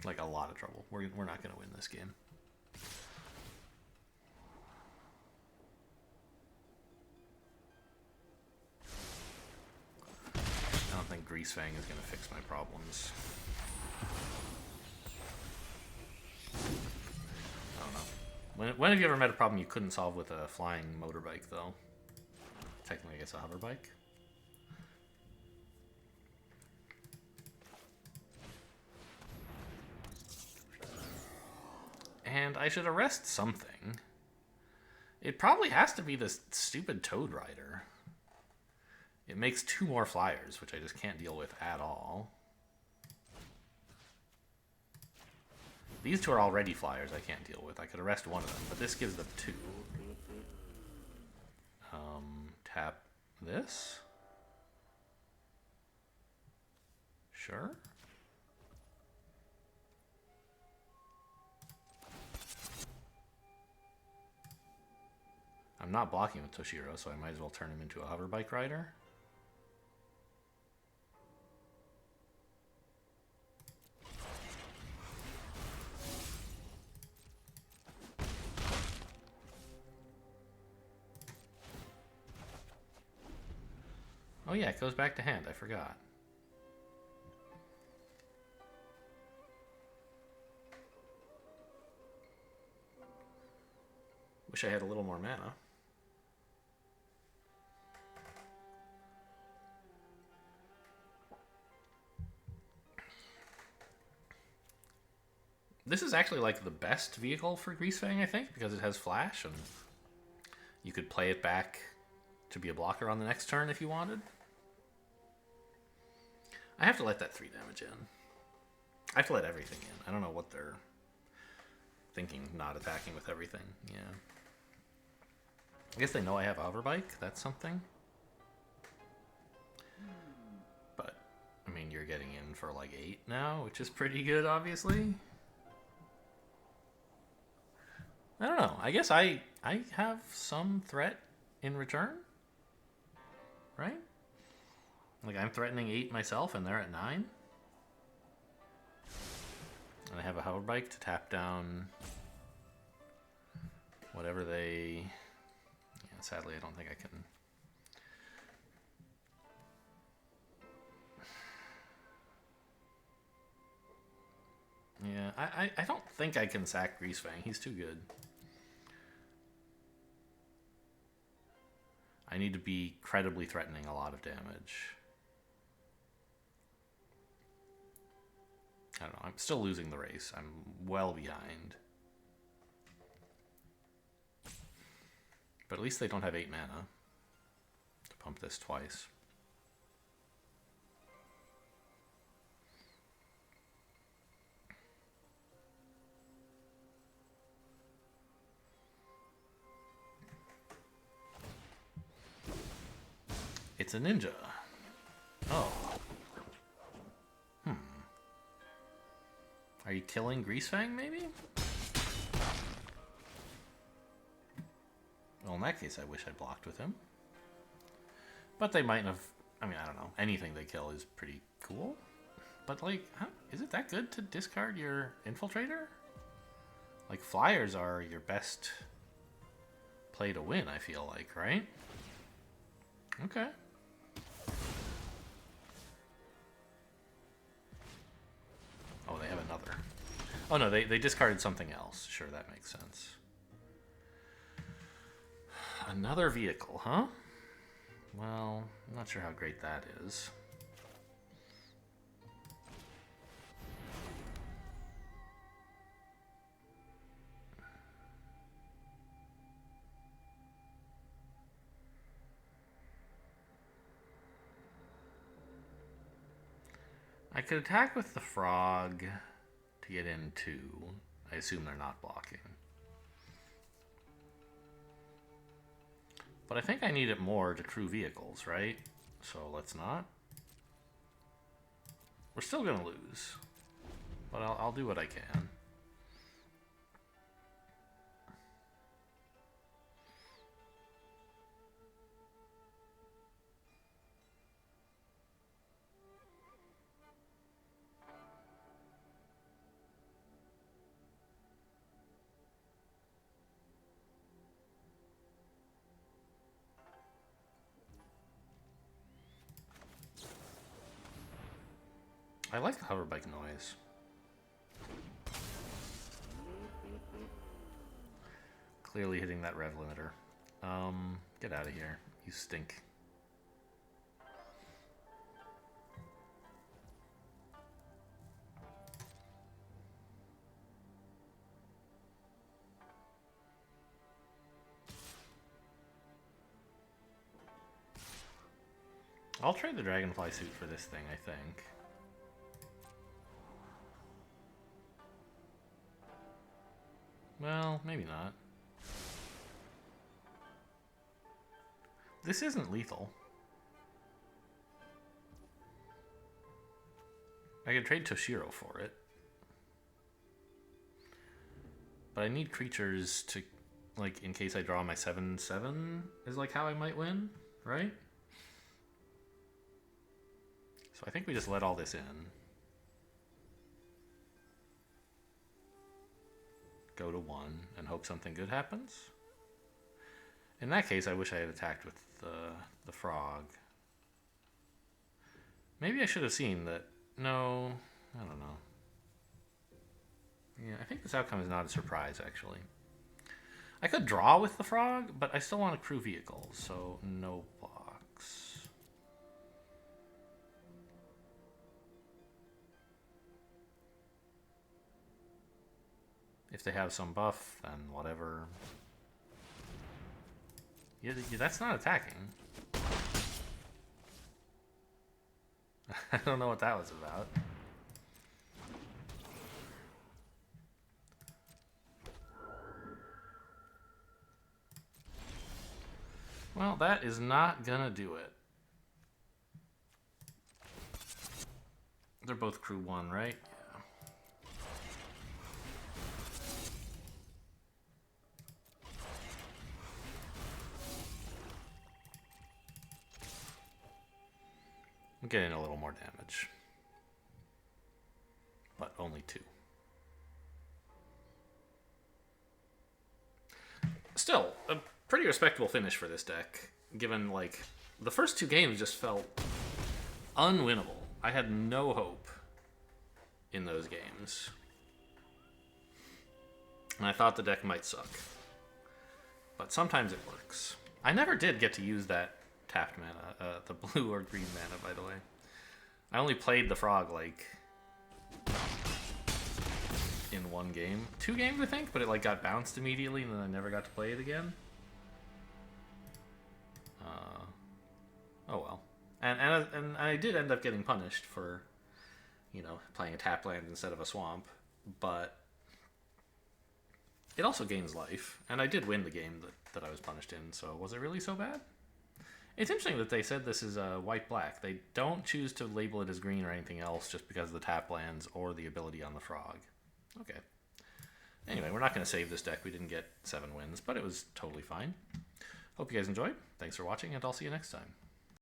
Like, a lot of trouble. We're not going to win this game. I don't think Greasefang is going to fix my problems. I don't know. When have you ever met a problem you couldn't solve with a flying motorbike, though? Technically, I guess a hover bike. And I should arrest something. It probably has to be this stupid Toad Rider. It makes 2 more flyers, which I just can't deal with at all. These two are already flyers I can't deal with. I could arrest one of them, but this gives them two. Tap this. Sure. I'm not blocking with Toshiro, so I might as well turn him into a hover bike rider. Oh yeah, it goes back to hand. I forgot. Wish I had a little more mana. This is actually like the best vehicle for Greasefang, I think, because it has flash and you could play it back to be a blocker on the next turn if you wanted. I have to let that 3 damage in. I have to let everything in. I don't know what they're thinking, not attacking with everything. Yeah. I guess they know I have a hover bike. That's something. But, I mean, you're getting in for like 8 now, which is pretty good, obviously. I don't know. I guess I have some threat in return. Right? Like, I'm threatening 8 myself, and they're at 9. And I have a hover bike to tap down whatever they... Yeah, sadly, I don't think I can... Yeah, I don't think I can sack Greasefang. He's too good. I need to be credibly threatening a lot of damage. I don't know. I'm still losing the race. I'm well behind. But at least they don't have 8 mana to pump this twice. It's a ninja. Oh. Are you killing Greasefang, maybe? Well, in that case, I wish I blocked with him. But they might have... I mean, I don't know. Anything they kill is pretty cool. But, like, is it that good to discard your Infiltrator? Like, flyers are your best play to win, I feel like, right? Okay. Oh, they have another. Oh, no, they discarded something else. Sure, that makes sense. Another vehicle, huh? Well, I'm not sure how great that is. I could attack with the frog to get in 2. I assume they're not blocking. But I think I need it more to crew vehicles, right? So let's not. We're still going to lose. But I'll do what I can. I like the hover bike noise. Clearly hitting that rev limiter. Get out of here. You stink. I'll trade the Dragonfly suit for this thing, I think. Well, maybe not. This isn't lethal. I could trade Toshiro for it. But I need creatures to, like, in case I draw my 7/7 is like how I might win, right? So I think we just let all this in. Go to 1 and hope something good happens. In that case, I wish I had attacked with the frog. Maybe I should have seen that. No, I don't know. Yeah, I think this outcome is not a surprise, actually. I could draw with the frog, but I still want a crew vehicle, so no box. If they have some buff, then whatever. Yeah, that's not attacking. I don't know what that was about. Well, that is not gonna do it. They're both crew 1, right? Yeah. I'm getting a little more damage. But only 2. Still, a pretty respectable finish for this deck, given, like, the first 2 games just felt unwinnable. I had no hope in those games. And I thought the deck might suck. But sometimes it works. I never did get to use that tapped mana, the blue or green mana, by the way. I only played the frog, like, in 1 game. 2 games, I think, but it, like, got bounced immediately, and then I never got to play it again. Oh well. And I did end up getting punished for, you know, playing a tap land instead of a swamp, but it also gains life, and I did win the game that I was punished in, so was it really so bad? It's interesting that they said this is white-black. They don't choose to label it as green or anything else just because of the tap lands or the ability on the frog. Okay. Anyway, we're not going to save this deck. We didn't get 7 wins, but it was totally fine. Hope you guys enjoyed. Thanks for watching, and I'll see you next time.